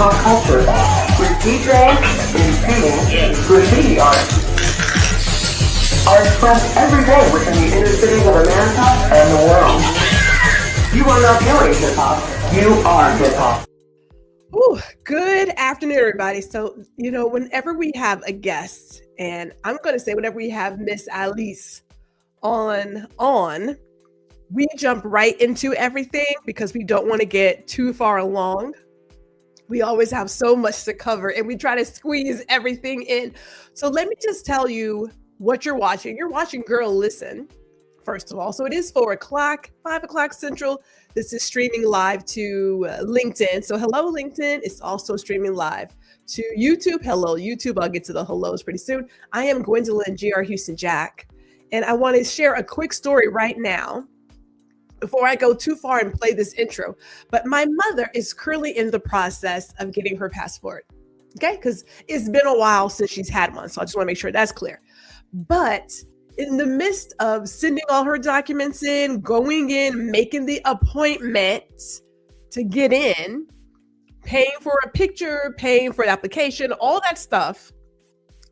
pop culture, with DJs and painting, graffiti art are expressed every day within the inner cities of America and the world. You are not doing hip-hop, you are hip-hop. Ooh, good afternoon, everybody. So, whenever we have a guest, and I'm going to say whenever we have Miss Alieze on, we jump right into everything because we don't want to get too far along. We always have so much to cover and we try to squeeze everything in. So let me just tell you what you're watching. You're watching Girl Listen, first of all. So it is 4 o'clock, 5 o'clock Central. This is streaming live to LinkedIn. So hello, LinkedIn. It's also streaming live to YouTube. Hello, YouTube. I'll get to the hellos pretty soon. I am Gwendolyn G.R. Houston Jack, and I want to share a quick story right now before I go too far and play this intro. But my mother is currently in the process of getting her passport, okay? Because it's been a while since she's had one. So I just want to make sure that's clear. But in the midst of sending all her documents in, going in, making the appointment to get in, paying for a picture, paying for the application, all that stuff,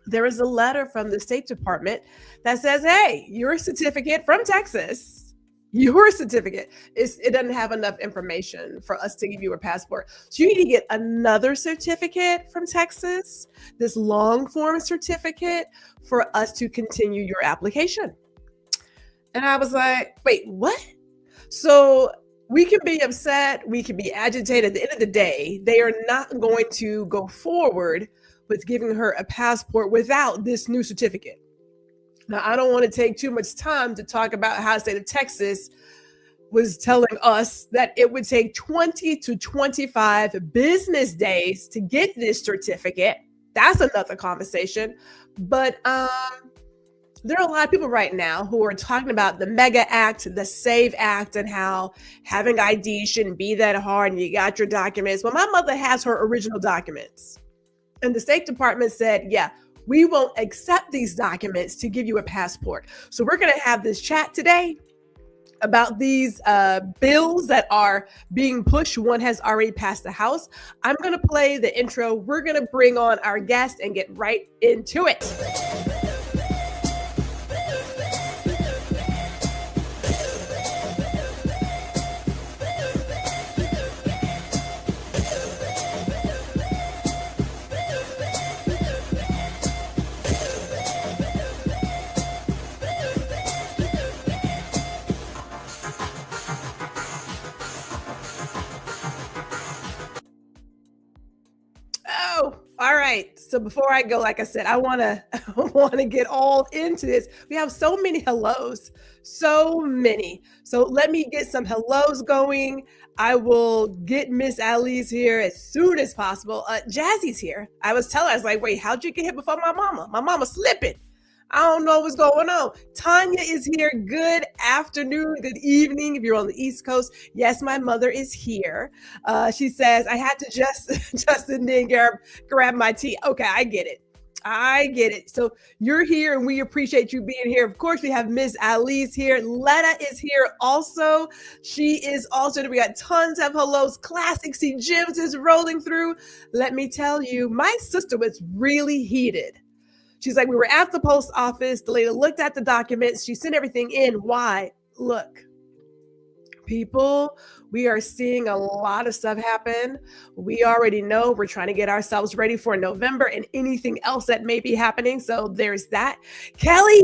there is a letter from the State Department that says, hey, your certificate from Texas, your certificate, it doesn't have enough information for us to give you a passport. So you need to get another certificate from Texas, this long form certificate, for us to continue your application. And I was like, wait, what? So we can be upset, we can be agitated. At the end of the day, they are not going to go forward with giving her a passport without this new certificate. Now, I don't want to take too much time to talk about how the state of Texas was telling us that it would take 20 to 25 business days to get this certificate. That's another conversation. But there are a lot of people right now who are talking about the Mega Act, the SAVE Act, and how having ID shouldn't be that hard and you got your documents. Well, my mother has her original documents. And the State Department said, yeah, we won't accept these documents to give you a passport. So we're going to have this chat today about these bills that are being pushed. One has already passed the House. I'm going to play the intro. We're going to bring on our guest and get right into it. All right. So before I go, like I said, I want to get all into this. We have so many hellos, so many. So let me get some hellos going. I will get Miss Alieze here as soon as possible. Jazzy's here. I was like, wait, how'd you get here before my mama? My mama's slipping. I don't know what's going on. Tanya is here. Good afternoon, good evening if you're on the East Coast. Yes, my mother is here. She says, I had to just then grab my tea. Okay, I get it. So you're here and we appreciate you being here. Of course, we have Miss Alieze here. Letta is here also. She is also, we got tons of hellos. Classic C Gems is rolling through. Let me tell you, my sister was really heated. She's like, we were at the post office. The lady looked at the documents. She sent everything in. Why? Look, people, we are seeing a lot of stuff happen. We already know we're trying to get ourselves ready for November and anything else that may be happening. So there's that. Kelly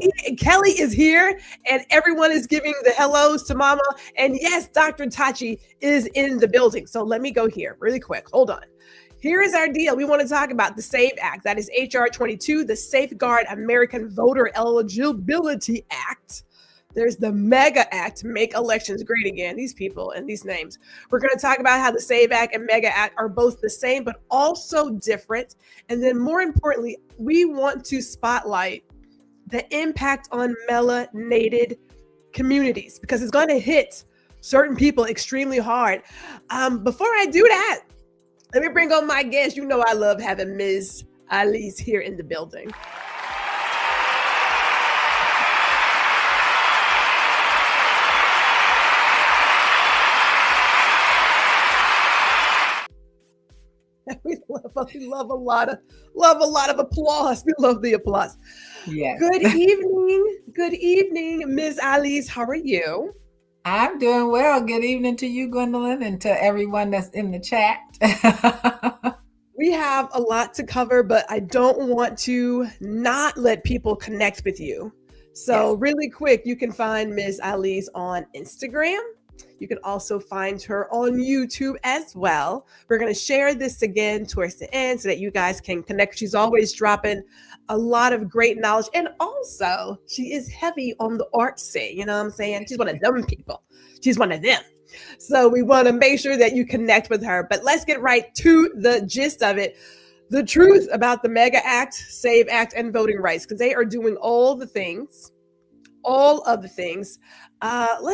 is here and everyone is giving the hellos to Mama. And yes, Dr. Tachi is in the building. So let me go here really quick. Hold on. Here is our deal. We want to talk about the SAVE Act. That is HR 22, the Safeguard American Voter Eligibility Act. There's the MEGA Act, Make Elections Great Again. These people and these names. We're going to talk about how the SAVE Act and MEGA Act are both the same, but also different. And then more importantly, we want to spotlight the impact on melanated communities because it's going to hit certain people extremely hard. Before I do that, let me bring on my guest. You know I love having Ms. Alieze here in the building. We love a lot of applause. We love the applause. Yes. Good evening. Good evening, Ms. Alieze. How are you? I'm doing well. Good evening to you, Gwendolyn, and to everyone that's in the chat. We have a lot to cover, but I don't want to not let people connect with you. So really quick, you can find Ms. Alieze on Instagram. You can also find her on YouTube as well. We're going to share this again towards the end so that you guys can connect. She's always dropping a lot of great knowledge. And also, she is heavy on the art scene. You know what I'm saying? She's one of them people. She's one of them. So we want to make sure that you connect with her. But let's get right to the gist of it. The truth about the MEGA Act, SAVE Act, and voting rights, because they are doing all of the things. Let's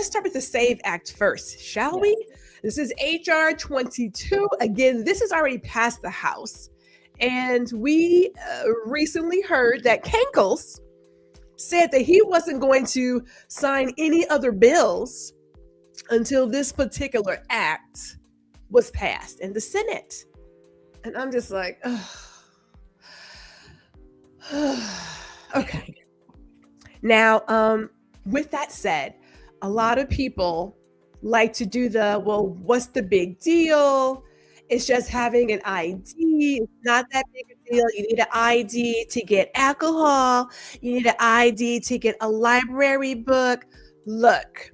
start with the SAVE Act first, shall we? This is HR 22. Again, this has already passed the House. And we recently heard that Kankles said that he wasn't going to sign any other bills until this particular act was passed in the Senate. And I'm just like, okay. Now, with that said, a lot of people like to do what's the big deal? It's just having an ID. It's not that big a deal. You need an ID to get alcohol. You need an ID to get a library book. Look,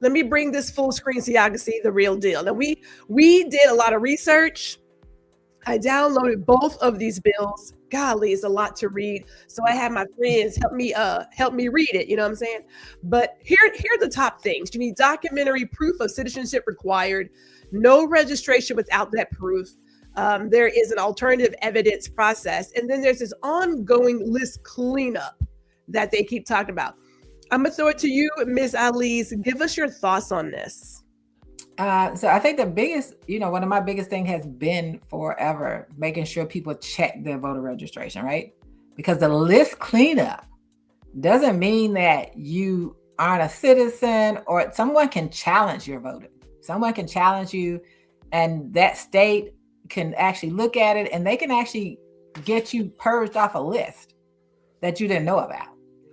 let me bring this full screen so y'all can see the real deal. Now, we did a lot of research. I downloaded both of these bills. Golly, it's a lot to read. So I had my friends help me read it. You know what I'm saying? But here are the top things. You need documentary proof of citizenship required. No registration without that proof. There is an alternative evidence process. And then there's this ongoing list cleanup that they keep talking about. I'm going to throw it to you, Ms. Alieze. Give us your thoughts on this. So I think the biggest, one of my biggest thing has been forever, making sure people check their voter registration, right? Because the list cleanup doesn't mean that you aren't a citizen, or someone can challenge your voting. Someone can challenge you, and that state can actually look at it, and they can actually get you purged off a list that you didn't know about.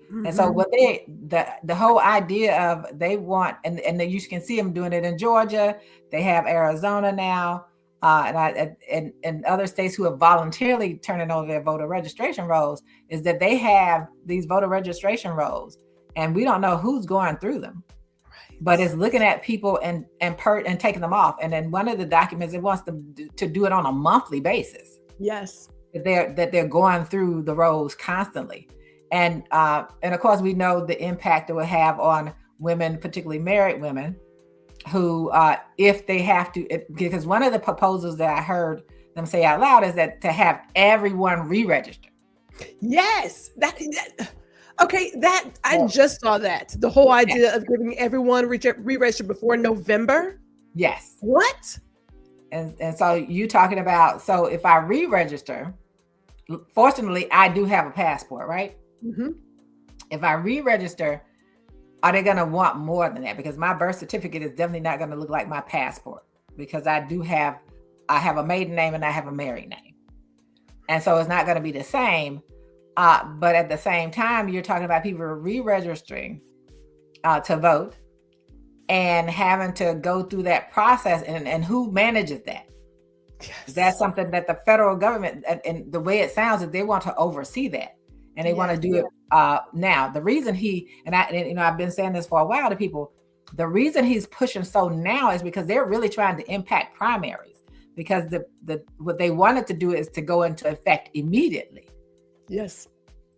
Mm-hmm. And so what the whole idea of they want, and you can see them doing it in Georgia. They have Arizona now, and other states who have voluntarily turning over their voter registration rolls, is that they have these voter registration rolls, and we don't know who's going through them. Right. But it's looking at people and taking them off. And then one of the documents, it wants them to do it on a monthly basis. Yes, that they're going through the rolls constantly. And of course, we know the impact it will have on women, particularly married women, who, if they have to, because one of the proposals that I heard them say out loud is that to have everyone re-register. Yes, I just saw that. The whole idea of giving everyone re-register before November. Yes. What? And so you talking about, so if I re-register, fortunately, I do have a passport, right? Mm-hmm. If I re-register, are they going to want more than that? Because my birth certificate is definitely not going to look like my passport, because I have a maiden name and I have a married name. And so it's not going to be the same. But at the same time, you're talking about people re-registering to vote and having to go through that process. And who manages that? Yes. That's something that the federal government, and the way it sounds, is they want to oversee that. And they want to do it now. The reason I've been saying this for a while to people, the reason he's pushing so now is because they're really trying to impact primaries, because what they wanted to do is to go into effect immediately. Yes.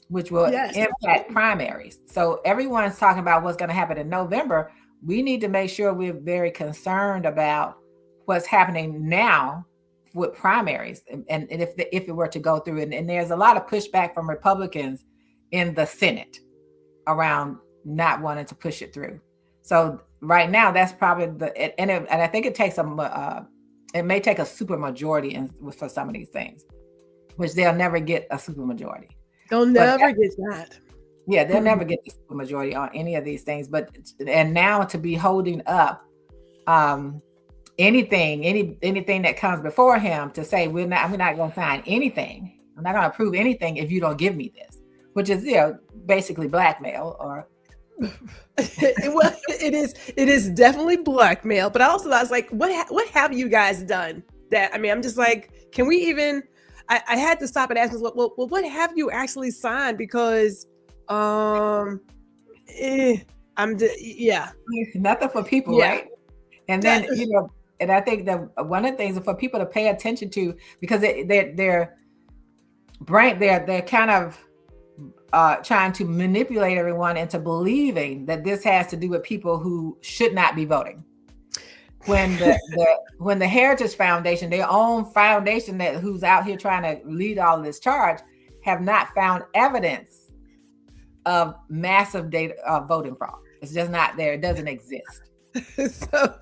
Which will impact primaries. So everyone's talking about what's going to happen in November. We need to make sure we're very concerned about what's happening now with primaries, and if it were to go through, and there's a lot of pushback from Republicans in the Senate around not wanting to push it through. So right now, that's probably and I think it takes it may take a super majority for some of these things, which they'll never get a super majority. They'll never get that. Yeah, they'll never get the super majority on any of these things. And now to be holding up anything that comes before him to say I'm not going to sign anything. I'm not going to approve anything if you don't give me this, which is basically blackmail. Or it is definitely blackmail. But I was like, what have you guys done? That I'm just like, can we even? I had to stop and ask myself, well, what have you actually signed? Because nothing for people, right? And then and I think that one of the things for people to pay attention to, because their brain, they're kind of trying to manipulate everyone into believing that this has to do with people who should not be voting. When the Heritage Foundation, their own foundation who's out here trying to lead all of this charge, have not found evidence of massive data voting fraud. It's just not there. It doesn't exist. So,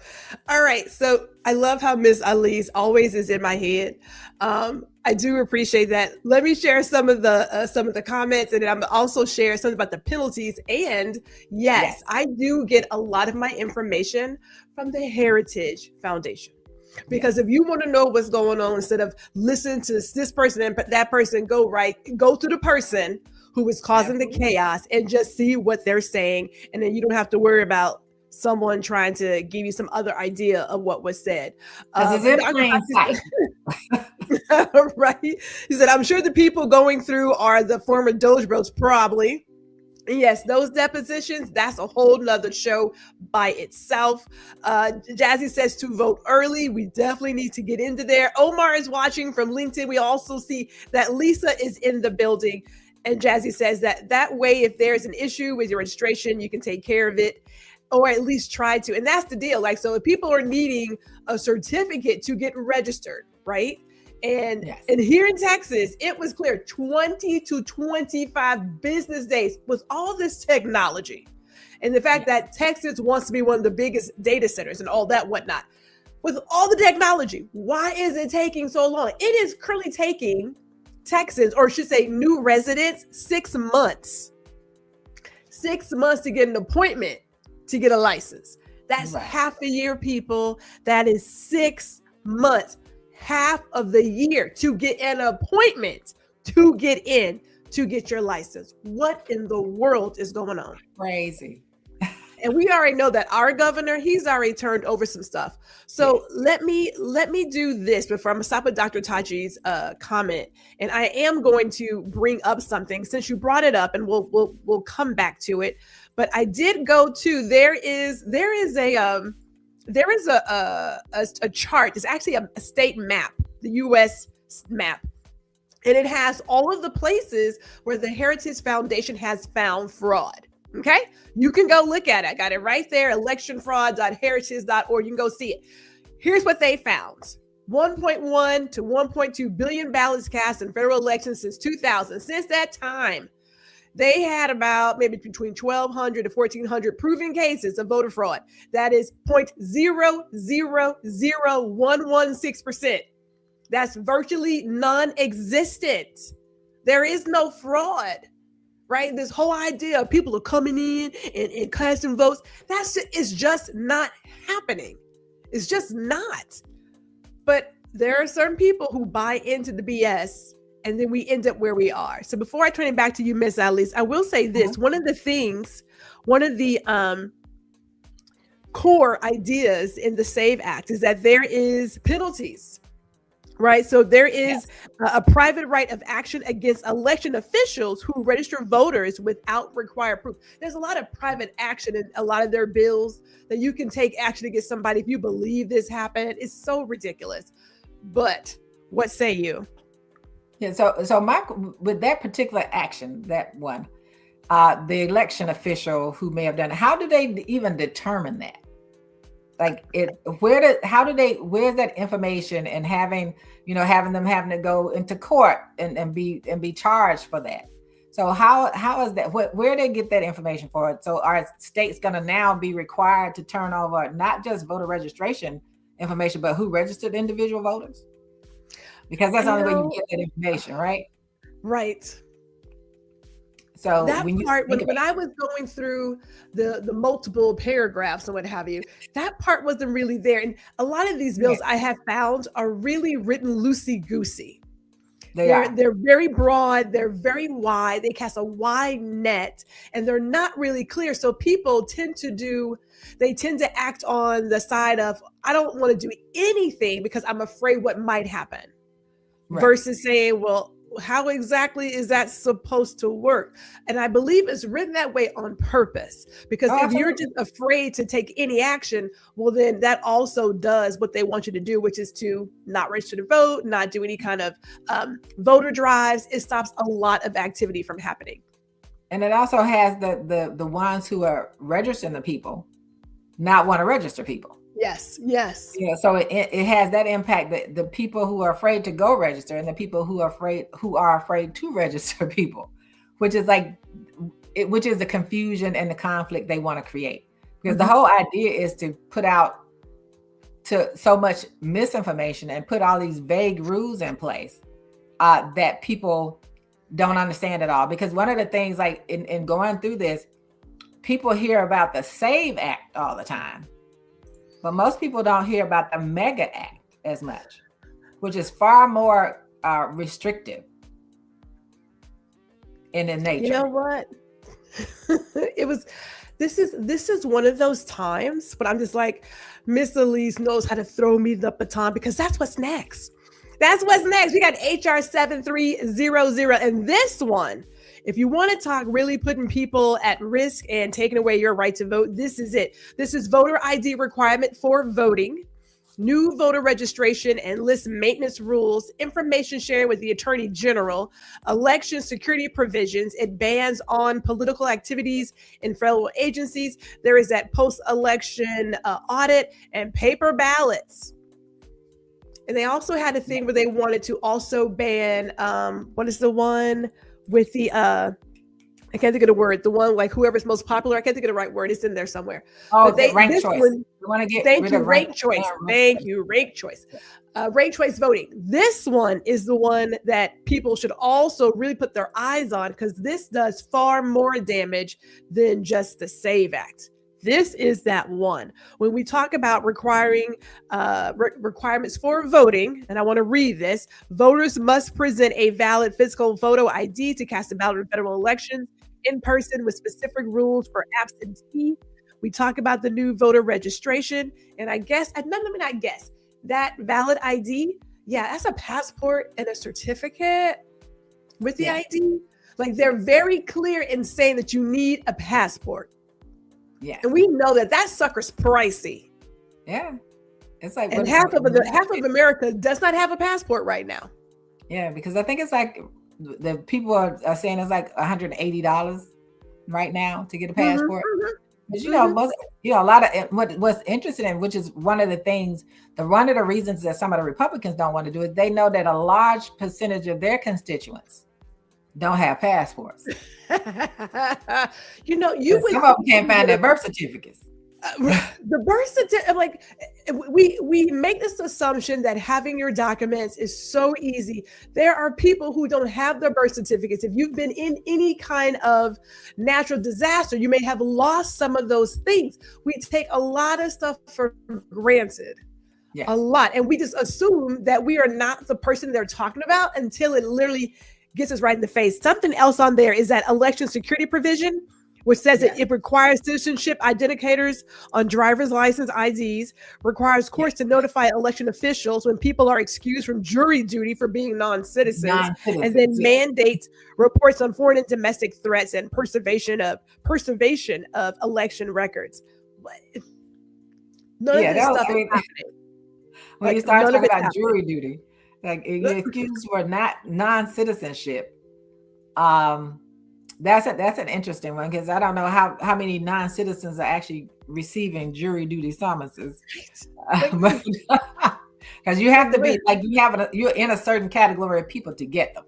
all right. So I love how Miss Alieze always is in my head. I do appreciate that. Let me share some of the comments, and then I'm also share something about the penalties. And yes, I do get a lot of my information from the Heritage Foundation. Because if you want to know what's going on, instead of listening to this person and that person, go to the person who is causing the chaos and just see what they're saying. And then you don't have to worry about someone trying to give you some other idea of what was said. It's in plain sight. Right? He said, I'm sure the people going through are the former Doge Bros, probably. Yes, those depositions, that's a whole nother show by itself. Jazzy says to vote early. We definitely need to get into there. Omar is watching from LinkedIn. We also see that Lisa is in the building. And Jazzy says that way, if there's an issue with your registration, you can take care of it, or at least try to. And that's the deal. Like, so if people are needing a certificate to get registered, right? And here in Texas, it was clear 20 to 25 business days with all this technology. And the fact that Texas wants to be one of the biggest data centers and all that whatnot. With all the technology, why is it taking so long? It is currently taking Texans, or I should say new residents, 6 months. 6 months to get an appointment to get a license. That's half a year, people. That is 6 months. Half of the year to get an appointment to get your license. What in the world is going on? Crazy. And we already know that our governor, he's already turned over some stuff. So let me do this before I'm gonna stop with Dr. Taji's comment. And I am going to bring up something since you brought it up, and we'll come back to it. But I did go to there is a chart. It's actually a state map, the U.S. map. And it has all of the places where the Heritage Foundation has found fraud. Okay? You can go look at it. I got it right there, electionfraud.heritage.org. You can go see it. Here's what they found. 1.1 to 1.2 billion ballots cast in federal elections since 2000. Since that time, they had about maybe between 1,200 to 1,400 proven cases of voter fraud. That is 0.000116%. That's virtually non-existent. There is no fraud, right? This whole idea of people are coming in and casting votes, it's just not happening. It's just not. But there are certain people who buy into the BS, and then we end up where we are. So before I turn it back to you, Miss Alieze, I will say this. One of the core ideas in the SAVE Act is that there is penalties, right? So there is a private right of action against election officials who register voters without required proof. There's a lot of private action in a lot of their bills that you can take action against somebody if you believe this happened. It's so ridiculous. But what say you? Yeah, so Mike, with that particular action, that one, the election official who may have done it, how do they even determine that? Like where's that information, and having them having to go into court and be charged for that? So how is that? Where they get that information for it? So are states going to now be required to turn over not just voter registration information, but who registered individual voters? Because that's the only way you get that information, right? Right. So that when you part, think when about I was going through the multiple paragraphs and what have you, that part wasn't really there. And a lot of these bills I have found are really written loosey goosey. They're very broad, they're very wide, they cast a wide net, and they're not really clear. So people tend to act on the side of, I don't want to do anything because I'm afraid what might happen, versus saying, well, how exactly is that supposed to work? And I believe it's written that way on purpose, because if you're just afraid to take any action, well, then that also does what they want you to do, which is to not register to vote, not do any kind of voter drives. It stops a lot of activity from happening. And it also has the ones who are registering the people not want to register people. Yes. Yeah, so it has that impact, that the people who are afraid to go register and the people who are afraid to register people, which is the confusion and the conflict they want to create. Because the whole idea is to put out to so much misinformation and put all these vague rules in place that people don't understand at all. Because one of the things, like in going through this, people hear about the SAVE Act all the time. But most people don't hear about the Mega Act as much, which is far more restrictive in nature. You know what? This is one of those times, but I'm just like, Miss Alieze knows how to throw me the baton, because that's what's next. That's what's next. We got HR 7300, and this one, if you want to talk really putting people at risk and taking away your right to vote, this is it. This is voter ID requirement for voting, new voter registration and list maintenance rules, information sharing with the Attorney General, election security provisions. It bans on political activities in federal agencies. There is that post-election audit and paper ballots. And they also had a thing where they wanted to also ban, what is the one with the, I can't think of the word, the one like whoever's most popular. I can't think of the right word. It's in there somewhere. Oh, but rank choice. You want to get rid of rank choice. Thank you, rank choice. Rank choice voting. This one is the one that people should also really put their eyes on, because this does far more damage than just the SAVE Act. This is that one. When we talk about requiring requirements for voting, and I want to read this: voters must present a valid physical photo ID to cast a ballot in federal elections in person, with specific rules for absentee. We talk about the new voter registration, and I guess, let me not guess, that valid ID, yeah, that's a passport and a certificate with the ID. Like, they're very clear in saying that you need a passport. Yeah, and we know that sucker's pricey. Yeah, it's like, and half of America does not have a passport right now. Yeah, because I think it's like the people are saying it's like $180 right now to get a passport. But a lot of what's interesting, and which is one of the things, one of the reasons that some of the Republicans don't want to do it, they know that a large percentage of their constituents don't have passports. Some of them can't find their birth certificates. The birth certificate, like, we make this assumption that having your documents is so easy. There are people who don't have their birth certificates. If you've been in any kind of natural disaster, you may have lost some of those things. We take a lot of stuff for granted. Yes. A lot. And we just assume that we are not the person they're talking about until it literally gets us right in the face. Something else on there is that election security provision, which says that it requires citizenship identifiers on driver's license IDs, requires courts to notify election officials when people are excused from jury duty for being non-citizens, and then mandates reports on foreign and domestic threats and preservation of election records. None of this stuff is happening. When you start talking about jury duty, like you're excused for non-citizenship, that's an interesting one, because I don't know how many non-citizens are actually receiving jury duty summonses. Because you have to be like, you're in a certain category of people to get them.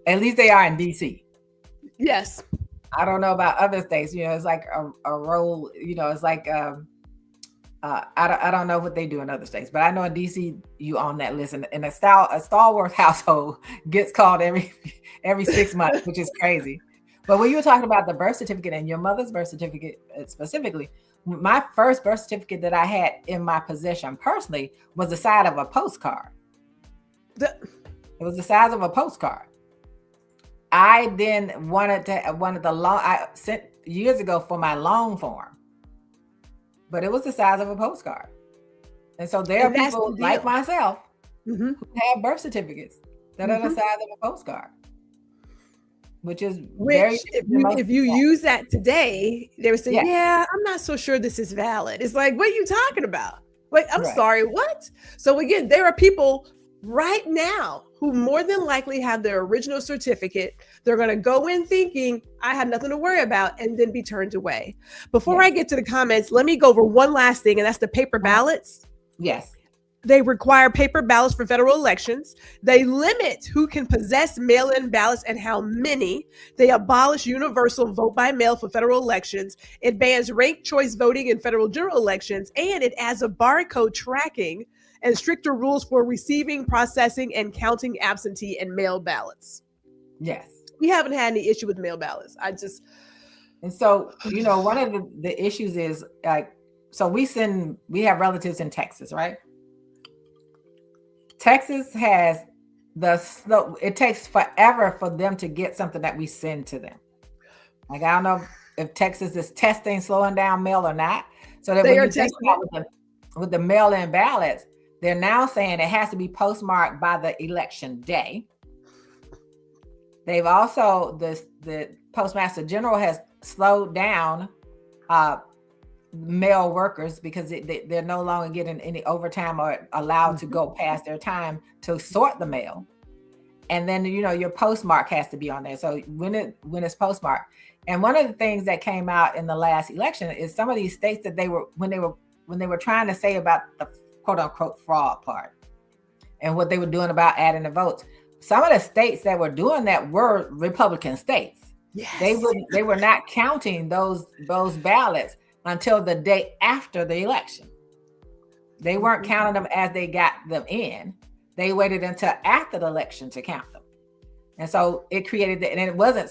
At least they are in DC. Yes. I don't know about other states. It's like a role. It's like I don't know what they do in other states, but I know in DC you on that list, and a Stallworth household gets called every 6 months, which is crazy. But when you were talking about the birth certificate and your mother's birth certificate specifically, my first birth certificate that I had in my possession personally was the size of a postcard. It was the size of a postcard. I then wanted the long, I sent years ago for my long form, but it was the size of a postcard. And so there are people like myself who have birth certificates that are the size of a postcard, which if you use that today, they would say, yeah, I'm not so sure this is valid. It's like, what are you talking about? Wait, I'm sorry, what? So again, there are people right now who more than likely have their original certificate. They're going to go in thinking, I have nothing to worry about, and then be turned away. Before I get to the comments, let me go over one last thing, and that's the paper ballots. Yes. They require paper ballots for federal elections. They limit who can possess mail-in ballots and how many. They abolish universal vote by mail for federal elections. It bans ranked choice voting in federal general elections, and it adds a barcode tracking and stricter rules for receiving, processing, and counting absentee and mail ballots. Yes. We haven't had any issue with mail ballots. And so, one of the issues is so we have relatives in Texas, right? Texas has it takes forever for them to get something that we send to them. Like, I don't know if Texas is testing slowing down mail or not. So that when you think about with the mail-in ballots, they're now saying it has to be postmarked by the election day. They've also, the Postmaster General has slowed down mail workers because they're no longer getting any overtime or allowed to go past their time to sort the mail. And then, your postmark has to be on there. So when it's postmarked. And one of the things that came out in the last election is some of these states that when they were trying to say about the quote unquote fraud part and what they were doing about adding the votes, some of the states that were doing that were Republican states. Yes. They were not counting those ballots until the day after the election. They weren't counting them as they got them in. They waited until after the election to count them. And so it created that, and it wasn't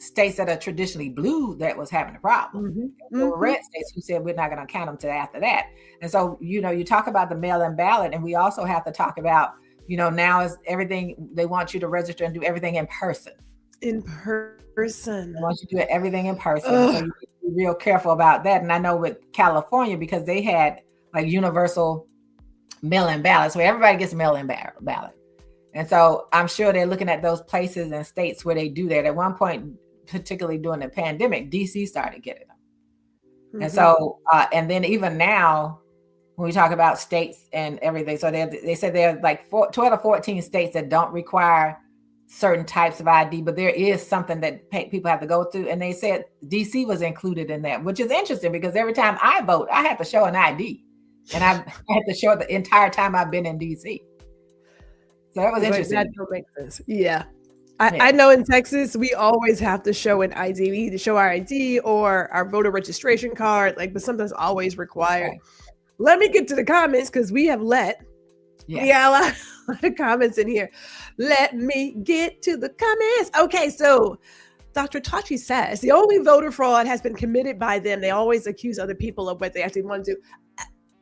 states that are traditionally blue that was having a problem. There were red states who said we're not going to count them till after that. And so, you talk about the mail-in ballot, and we also have to talk about, now is everything, they want you to register and do everything in person. In person. They want you to do everything in person. So you have to be real careful about that. And I know with California, because they had like universal mail-in ballots where everybody gets a mail-in ballot. And so I'm sure they're looking at those places and states where they do that. At one point, particularly during the pandemic, DC started getting them. And so, and then even now, when we talk about states and everything, so they said there are like 12 or 14 states that don't require certain types of ID, but there is something that people have to go through. And they said DC was included in that, which is interesting because every time I vote, I have to show an ID. And I had to show it the entire time I've been in DC. So that was interesting. That don't make sense. Yeah. I know in Texas, we always have to show an ID. We either show our ID or our voter registration card, but something's always required. Okay. Let me get to the comments because we have we got a lot of comments in here. Let me get to the comments. Okay, so Dr. Tachi says the only voter fraud has been committed by them. They always accuse other people of what they actually want to do.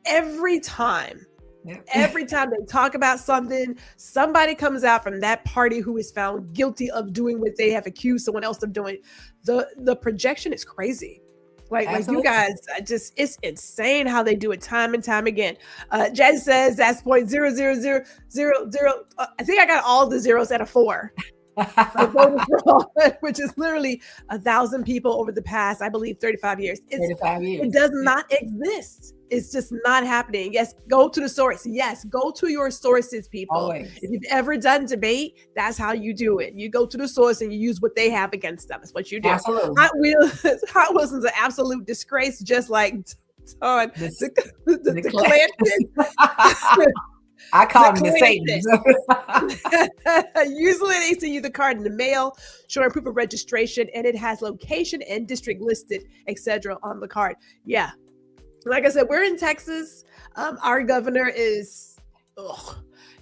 Every time they talk about something, somebody comes out from that party who is found guilty of doing what they have accused someone else of doing. The projection is crazy. Like you guys, it's insane how they do it time and time again. Jazz says that's 0.00000. I think I got all the zeros at a 4. Which is literally 1,000 people over the past, I believe, 35 years. 35 years. It does not exist. It's just not happening. Yes, go to the source. Yes, go to your sources, people. Always. If you've ever done debate, that's how you do it. You go to the source and you use what they have against them. That's what you do. Absolutely. Hot Wheels is an absolute disgrace, just like on the Klan. I call them the Satans. Usually they send you the card in the mail showing proof of registration, and it has location and district listed, etc. on the card. Yeah. Like I said, we're in Texas. Our governor is,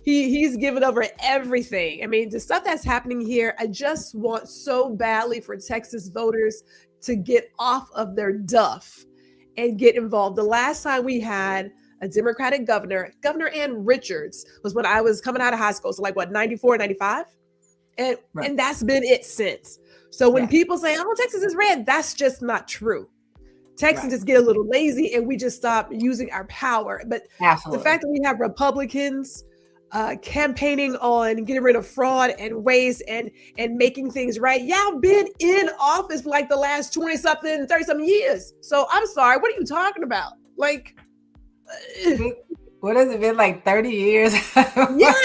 He's given over everything. I mean, the stuff that's happening here, I just want so badly for Texas voters to get off of their duff and get involved. The last time we had a Democratic Governor Ann Richards, was when I was coming out of high school. So like what, 94, 95? And that's been it since. So when people say, oh, Texas is red, that's just not true. Texans just get a little lazy and we just stop using our power. But the fact that we have Republicans campaigning on getting rid of fraud and waste and making things right. Y'all been in office for like the last 20 something, 30 something years. So I'm sorry, what are you talking about? Like, what has it been, like 30 years? Yes,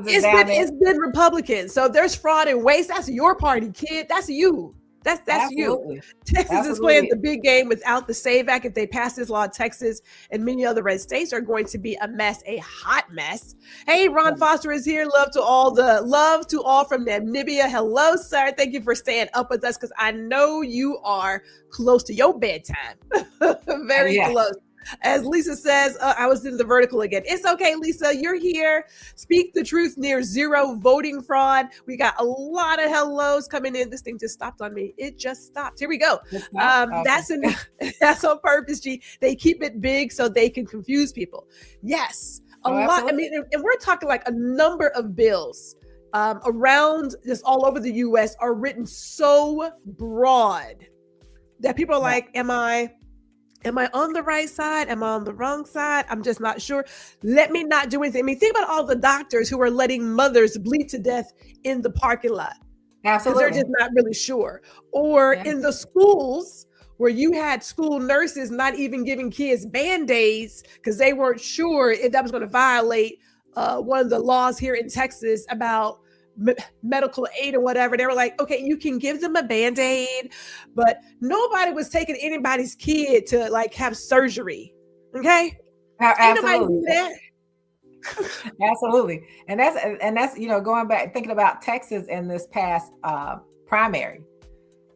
it's been Republicans. So if there's fraud and waste, that's your party, kid. That's you. That's you. Texas is playing the big game without the SAVE Act. If they pass this law, Texas and many other red states are going to be a mess, a hot mess. Hey, Ron Foster is here. Love to all from Namibia. Hello, sir. Thank you for staying up with us because I know you are close to your bedtime. Very close. As Lisa says, I was in the vertical again. It's okay, Lisa. You're here. Speak the truth, near zero voting fraud. We got a lot of hellos coming in. This thing just stopped on me. It just stopped. Here we go. That's on purpose, G. They keep it big so they can confuse people. Yes, a lot. Absolutely. I mean, and we're talking like a number of bills around just all over the U.S. are written so broad that people are like, Am I on the right side? Am I on the wrong side? I'm just not sure. Let me not do anything. I mean, think about all the doctors who are letting mothers bleed to death in the parking lot. Absolutely. Because they're just not really sure. Or in the schools where you had school nurses not even giving kids Band-Aids because they weren't sure if that was going to violate one of the laws here in Texas about medical aid or whatever. They were like, okay, you can give them a Band-Aid, but nobody was taking anybody's kid to like have surgery. Okay. Absolutely. Absolutely. And that's, going back, thinking about Texas in this past primary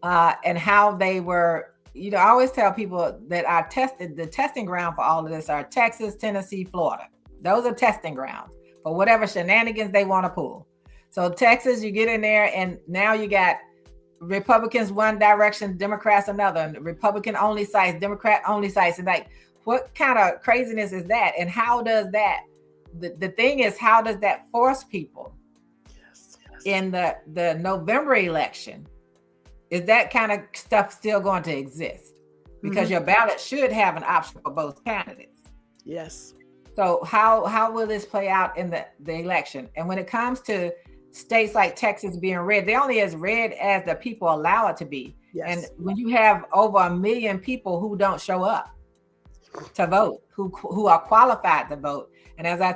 and how they were, I always tell people that the testing ground for all of this are Texas, Tennessee, Florida. Those are testing grounds for whatever shenanigans they want to pull. So Texas, you get in there and now you got Republicans one direction, Democrats another, Republican only sites, Democrat only sites. And like, what kind of craziness is that? And how does that, the thing is, how does that force people in the November election? Is that kind of stuff still going to exist? Because your ballot should have an option for both candidates. Yes. So how will this play out in the election? And when it comes to states like Texas being red, they're only as red as the people allow it to be. Yes. And when you have over 1 million people who don't show up to vote, who are qualified to vote. And as I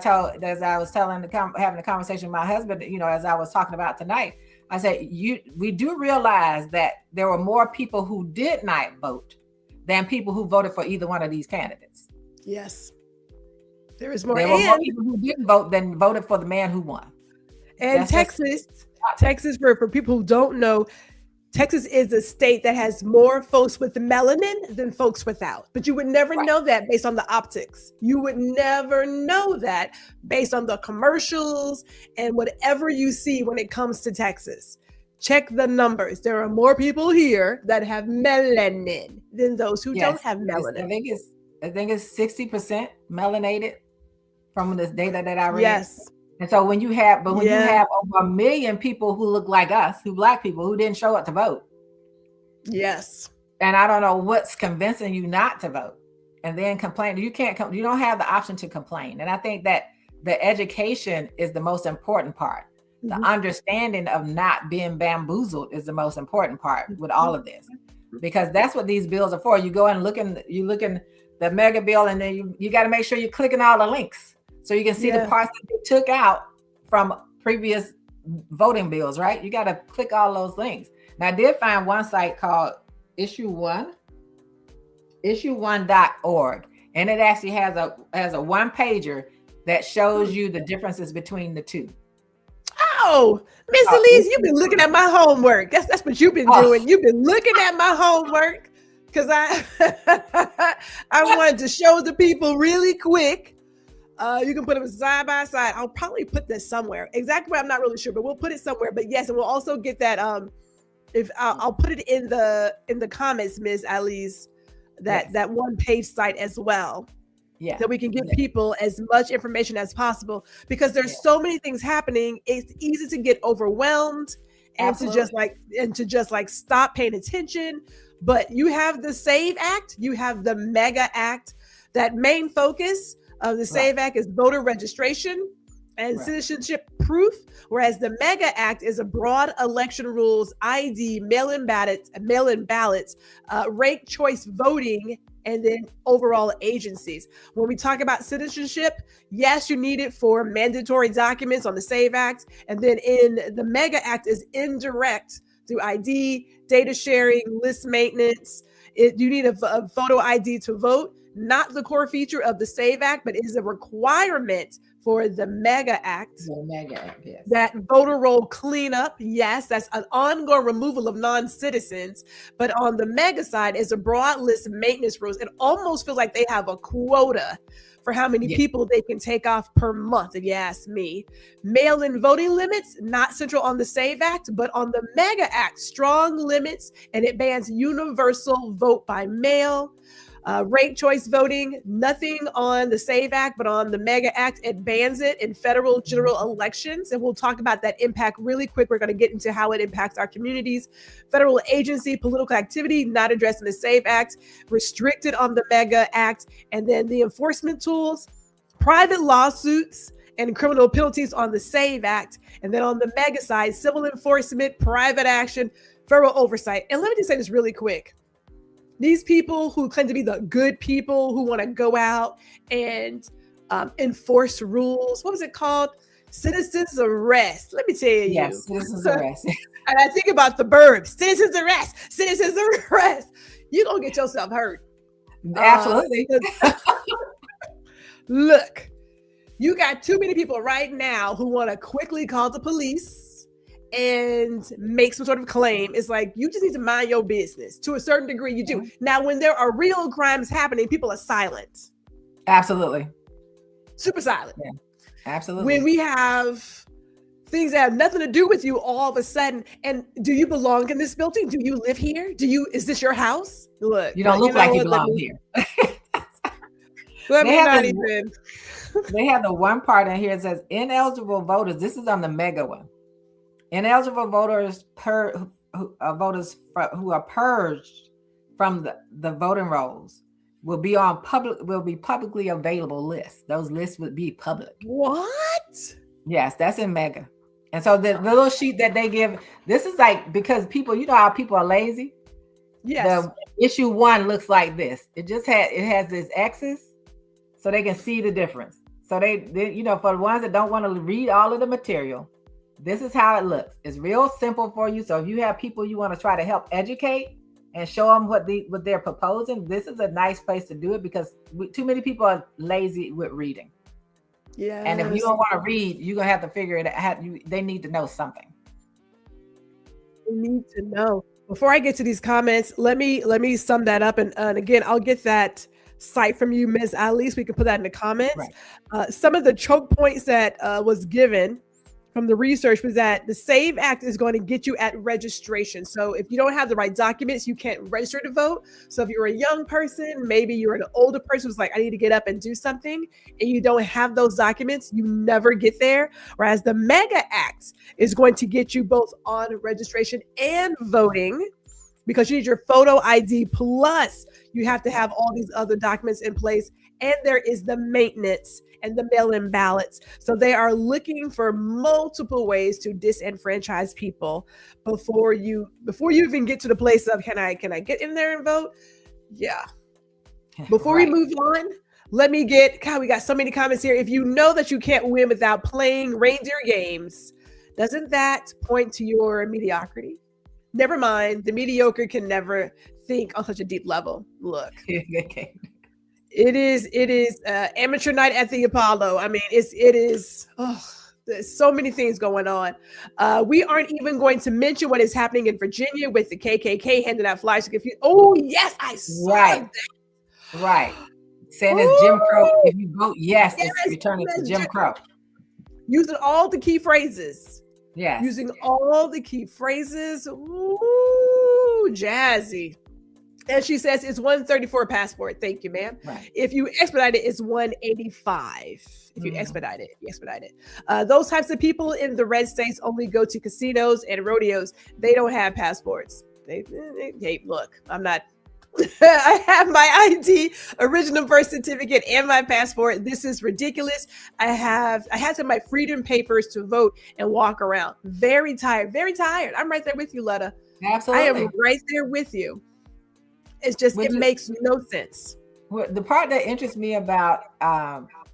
was having a conversation with my husband, as I was talking about tonight, I said, we do realize that there were more people who did not vote than people who voted for either one of these candidates. Yes. There were more people who didn't vote than voted for the man who won. And Texas, for people who don't know, Texas is a state that has more folks with melanin than folks without. But you would never know that based on the optics. You would never know that based on the commercials and whatever you see when it comes to Texas. Check the numbers. There are more people here that have melanin than those who don't have melanin. I think it's 60% melanated from this data that I read. Yes. And so when you have over 1 million people who look like us, Black people who didn't show up to vote. Yes. And I don't know what's convincing you not to vote and then complain. You don't have the option to complain. And I think that the education is the most important part. The understanding of not being bamboozled is the most important part with all of this, because that's what these bills are for. You go and look in the mega bill, and then you got to make sure you're clicking all the links so you can see the parts that they took out from previous voting bills, right? You got to click all those links. Now, I did find one site called issue1.org, and it actually has a one pager that shows you the differences between the two. Oh, Miss Alieze, you've been looking at my homework. That's what you've been doing. You've been looking at my homework because I wanted to show the people really quick You can put them side by side. I'll probably put this somewhere. Exactly where I'm not really sure, but we'll put it somewhere. But yes, and we'll also get that. If I'll put it in the comments, Ms. Alieze, that one page site as well. Yeah. So we can give people as much information as possible, because there's so many things happening. It's easy to get overwhelmed and to just like stop paying attention. But you have the SAVE Act, you have the MEGA Act. That main focus of the SAVE Act is voter registration and citizenship proof, whereas the MEGA Act is a broad election rules, ID, mail-in ballots, ranked choice voting, and then overall agencies. When we talk about citizenship, yes, you need it for mandatory documents on the SAVE Act, and then in the MEGA Act is indirect through ID, data sharing, list maintenance. You need a photo ID to vote. Not the core feature of the SAVE Act, but it is a requirement for the MEGA Act. The MEGA Act, yes. That voter roll cleanup, yes, that's an ongoing removal of non-citizens. But on the MEGA side is a broad list of maintenance rules. It almost feels like they have a quota for how many people they can take off per month, if you ask me. Mail-in voting limits, not central on the SAVE Act, but on the MEGA Act, strong limits, and it bans universal vote by mail. Ranked choice voting, nothing on the SAVE Act, but on the MEGA Act, it bans it in federal general elections. And we'll talk about that impact really quick. We're going to get into how it impacts our communities. Federal agency, political activity, not addressed in the SAVE Act, restricted on the MEGA Act. And then the enforcement tools, private lawsuits, and criminal penalties on the SAVE Act. And then on the MEGA side, civil enforcement, private action, federal oversight. And let me just say this really quick. These people who claim to be the good people who want to go out and enforce rules. What was it called? Citizens arrest. Let me tell you. Yes, citizens arrest. And I think about the Burbs. Citizens arrest. Citizens arrest. You're going to get yourself hurt. Absolutely. Look, you got too many people right now who want to quickly call the police and make some sort of claim. It's like, you just need to mind your business. To a certain degree, you do. Now, when there are real crimes happening, people are silent. Absolutely. Super silent. Yeah, absolutely. When we have things that have nothing to do with you all of a sudden, and do you belong in this building? Do you live here? Is this your house? Look. You don't look like you belong here. Let me not even. They have the one part in here that says ineligible voters. This is on the MEGA one. Ineligible voters who are purged from the voting rolls will be publicly available lists. Those lists would be public. What? Yes, that's in MEGA. And so the little sheet that they give, this is like, because people, you know how people are lazy. Yes. The issue 1 looks like this. It has this X's so they can see the difference. So they for the ones that don't want to read all of the material, this is how it looks. It's real simple for you. So if you have people you want to try to help educate and show them what they're proposing, this is a nice place to do it, because too many people are lazy with reading. Yeah. And if you don't want to read, you're gonna have to figure it out. They need to know something. They need to know. Before I get to these comments, let me sum that up, and again, I'll get that site from you, Ms. Alieze. We can put that in the comments. Right. Some of the choke points that was given from the research was that the SAVE Act is going to get you at registration. So if you don't have the right documents, you can't register to vote. So if you're a young person, maybe you're an older person who's like, I need to get up and do something, and you don't have those documents, you never get there. Whereas the MEGA Act is going to get you both on registration and voting, because you need your photo ID, plus you have to have all these other documents in place. And there is the maintenance and the mail-in ballots. So they are looking for multiple ways to disenfranchise people before you even get to the place of, can I get in there and vote? Yeah. Before we move on, we got so many comments here. If you know that you can't win without playing reindeer games, doesn't that point to your mediocrity? Never mind. The mediocre can never think on such a deep level. Look. It is amateur night at the Apollo. I mean, there's so many things going on. We aren't even going to mention what is happening in Virginia with the KKK handing out flyers to confuse. Oh, yes, I saw that. Right. saying it's Jim Crow. If you vote yes, it's returning to Jim Crow. Using all the key phrases. Yes. Using all the key phrases. Ooh, jazzy. And she says it's $134 passport. Thank you, ma'am. Right. If you expedite it, it's $185. If you expedite it, you expedite it. Those types of people in the red states only go to casinos and rodeos. They don't have passports. Hey, look, I'm not. I have my ID, original birth certificate, and my passport. This is ridiculous. I had some of my freedom papers to vote and walk around. Very tired, very tired. I'm right there with you, Letta. Absolutely. I am right there with you. It's just, it makes no sense. The part that interests me about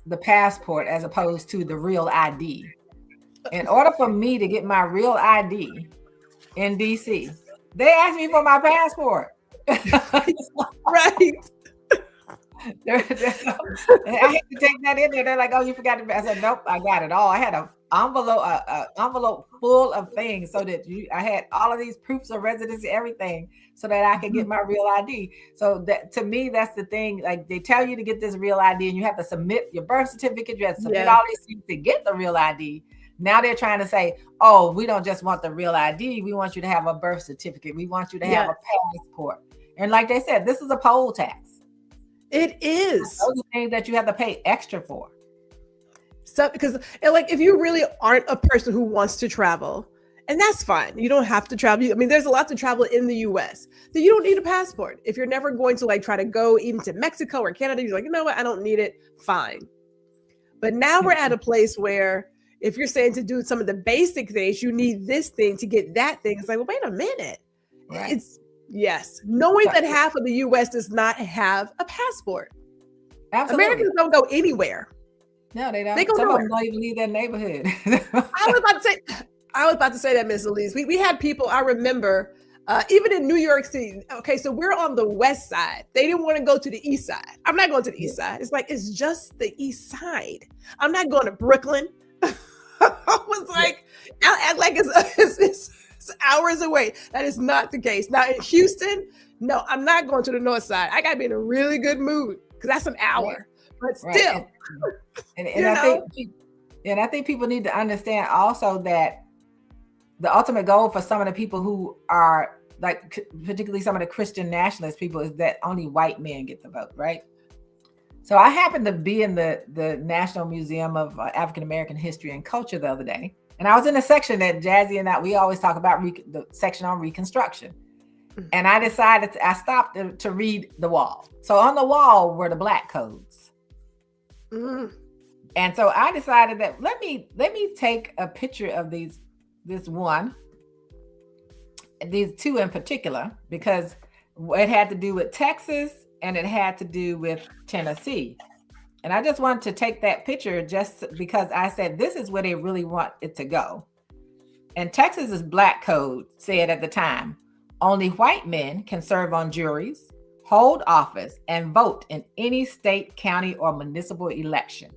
the passport as opposed to the real ID, in order for me to get my real ID in DC, they asked me for my passport. Right. I had to take that in there. They're like, "Oh, you forgot to." I said, "Nope, I got it all." I had an envelope full of things so that I had all of these proofs of residency, everything, so that I could get my real ID. So that, to me, that's the thing. Like, they tell you to get this real ID, and you have to submit your birth certificate. You have to submit all these things to get the real ID. Now they're trying to say, "Oh, we don't just want the real ID. We want you to have a birth certificate. We want you to have a passport." And like they said, this is a poll tax. It is. Those are things that you have to pay extra for. So, because like, if you really aren't a person who wants to travel, and that's fine, you don't have to travel. I mean, there's a lot to travel in the US, then you don't need a passport. If you're never going to like try to go even to Mexico or Canada, you're like, you know what, I don't need it. Fine. But now we're at a place where if you're saying to do some of the basic things, you need this thing to get that thing. It's like, well, wait a minute. Right. Knowing that half of the US does not have a passport. Absolutely. Americans don't go anywhere. No, they don't. They go Some nowhere. of them don't even leave their neighborhood. I was about to say that, Miss Alieze. We had people, I remember, even in New York City. Okay, so we're on the west side. They didn't want to go to the east side. I'm not going to the east side. It's like, it's just the east side. I'm not going to Brooklyn. I was like, I'll act like it's hours away. That is not the case. Now in Houston, no, I'm not going to the north side. I got to be in a really good mood because that's an hour. But still, and I think people need to understand also that the ultimate goal for some of the people who are like, particularly some of the Christian nationalist people, is that only white men get the vote, right? So I happened to be in the National Museum of African American History and Culture the other day, and I was in a section that Jazzy and we always talk about, the section on Reconstruction. And I stopped to read the wall. So on the wall were the Black codes. And so I decided that let me take a picture of these two in particular, because it had to do with Texas and it had to do with Tennessee. And I just wanted to take that picture just because I said, this is where they really want it to go. And Texas's Black code said at the time, only white men can serve on juries, hold office, and vote in any state, county, or municipal election.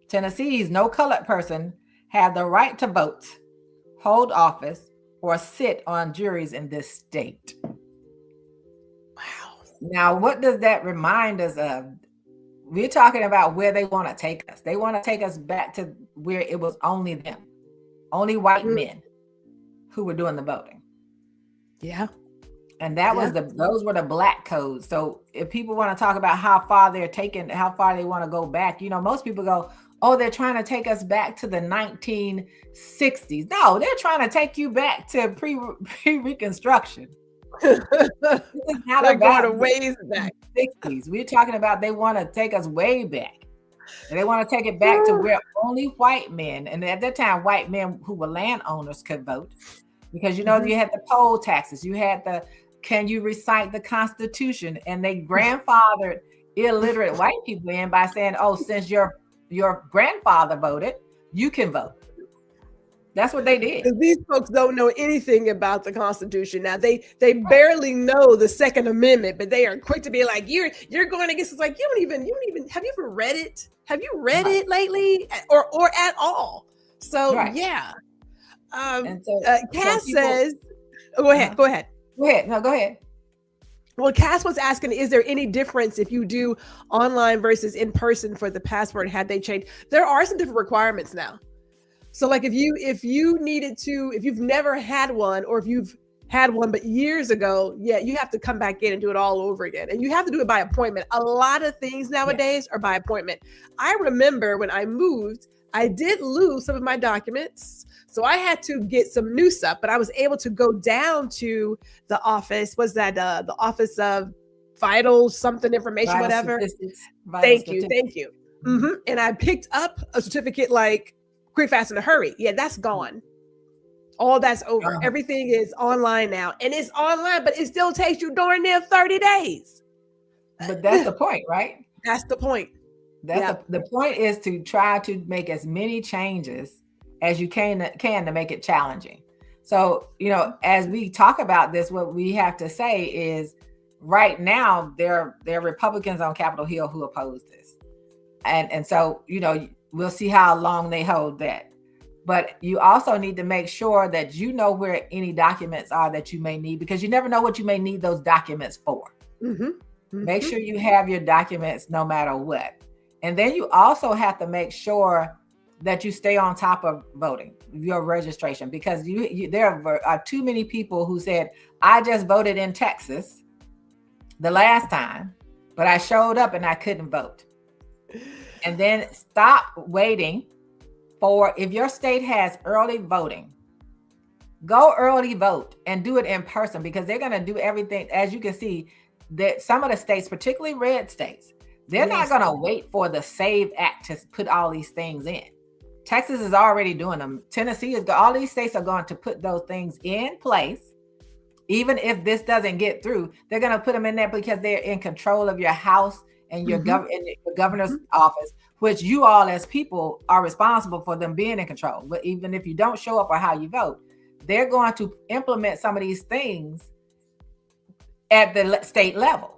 Tennessee's no colored person have the right to vote, hold office, or sit on juries in this state. Wow. Now, what does that remind us of? We're talking about where they want to take us. They want to take us back to where it was only them, only white men who were doing the voting. Yeah. And those were the Black codes. So if people want to talk about how far they want to go back, most people go, oh, they're trying to take us back to the 1960s. No, they're trying to take you back to pre-Reconstruction. This is not they're about going a ways back. 60s. We're talking about they want to take us way back. And they want to take it back to where only white men, and at that time, white men who were landowners could vote. Because, you had the poll taxes, you had can you recite the Constitution? And they grandfathered illiterate white people in by saying, oh, since your grandfather voted, you can vote. That's what they did. Because these folks don't know anything about the Constitution. Now they barely know the Second Amendment, but they are quick to be like, you're going against. It's like, you don't even have you ever read it? Have you read it lately, or at all? So yeah. Cass says, go ahead. No, go ahead. Well, Cass was asking, is there any difference if you do online versus in person for the passport? Had they changed? There are some different requirements now. So like if you needed to, if you've never had one, or if you've had one but years ago, yeah, you have to come back in and do it all over again. And you have to do it by appointment. A lot of things nowadays are by appointment. I remember when I moved, I did lose some of my documents. So I had to get some new stuff, but I was able to go down to the office. Was that the Office of Vital something information, Vital whatever? Thank you. Mm-hmm. And I picked up a certificate like quick, fast, in a hurry. Yeah, that's gone. All that's over. Everything is online now. And it's online, but it still takes you darn near 30 days. But that's the point, right? That's the point. The point is to try to make as many changes as you can to make it challenging. So, as we talk about this, what we have to say is right now there are Republicans on Capitol Hill who oppose this. And so, we'll see how long they hold that. But you also need to make sure that you know where any documents are that you may need, because you never know what you may need those documents for. Mm-hmm. Mm-hmm. Make sure you have your documents no matter what. And then you also have to make sure that you stay on top of voting, your registration, because there are too many people who said, I just voted in Texas the last time, but I showed up and I couldn't vote. And then stop waiting for, if your state has early voting, go early vote and do it in person, because they're going to do everything. As you can see, that some of the states, particularly red states, they're not going to wait for the SAVE Act to put all these things in. Texas is already doing them. Tennessee is, all these states are going to put those things in place. Even if this doesn't get through, they're going to put them in there because they're in control of your house and your, your governor's office, which you all as people are responsible for them being in control. But even if you don't show up or how you vote, they're going to implement some of these things at the state level.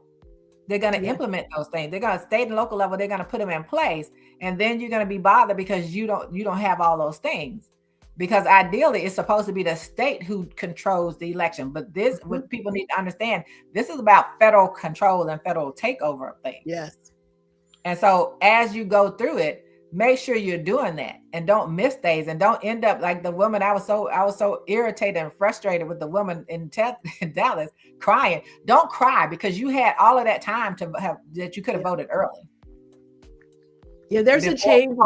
They're going to implement those things. They're going to state and local level. They're going to put them in place. And then you're going to be bothered because you don't have all those things. Because ideally, it's supposed to be the state who controls the election. But this, what people need to understand, this is about federal control and federal takeover of things. Yes. And so as you go through it, make sure you're doing that and don't miss days, and don't end up like the woman. I was so irritated and frustrated with the woman in Dallas crying. Don't cry, because you had all of that time to have that you could have voted early. Yeah, there's a change.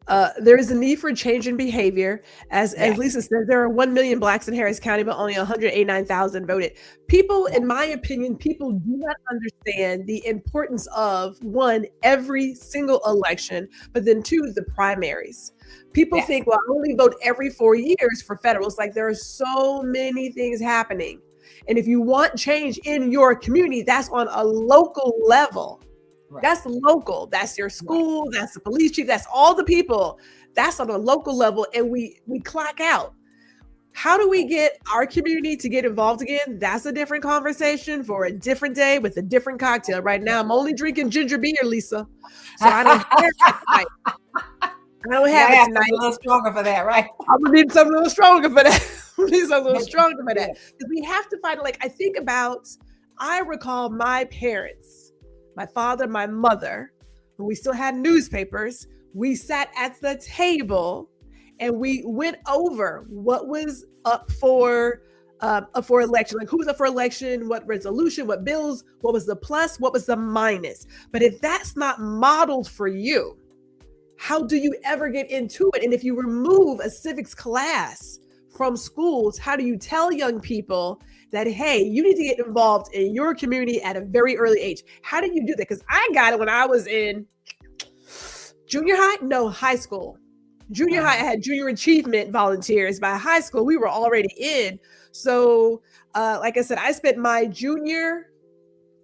There is a need for change in behavior. As Lisa said, there are 1 million Blacks in Harris County, but only 189,000 voted. People, in my opinion, people do not understand the importance of, one, every single election, but then two, the primaries. People think, well, I only vote every 4 years for federal. It's like there are so many things happening. And if you want change in your community, that's on a local level. Right. That's local. That's your school. That's the police chief. That's all the people. That's on a local level. And we clock out. How do we get our community to get involved again? That's a different conversation for a different day with a different cocktail. Right now, I'm only drinking ginger beer, Lisa. So I don't have it tonight. I don't have it tonight. A little stronger for that, right? I'm gonna need something a little stronger for that. Because we have to find, like, I recall my parents, my father, my mother, when we still had newspapers, we sat at the table and we went over what was up for election, like who was up for election, what resolution, what bills, what was the plus, what was the minus. But if that's not modeled for you, how do you ever get into it? And if you remove a civics class from schools, how do you tell young people that, hey, you need to get involved in your community at a very early age? How do you do that? Because I got it when I was in junior high. No, high school. Junior high, I had junior achievement volunteers. By high school, we were already in. So, like I said, I spent my junior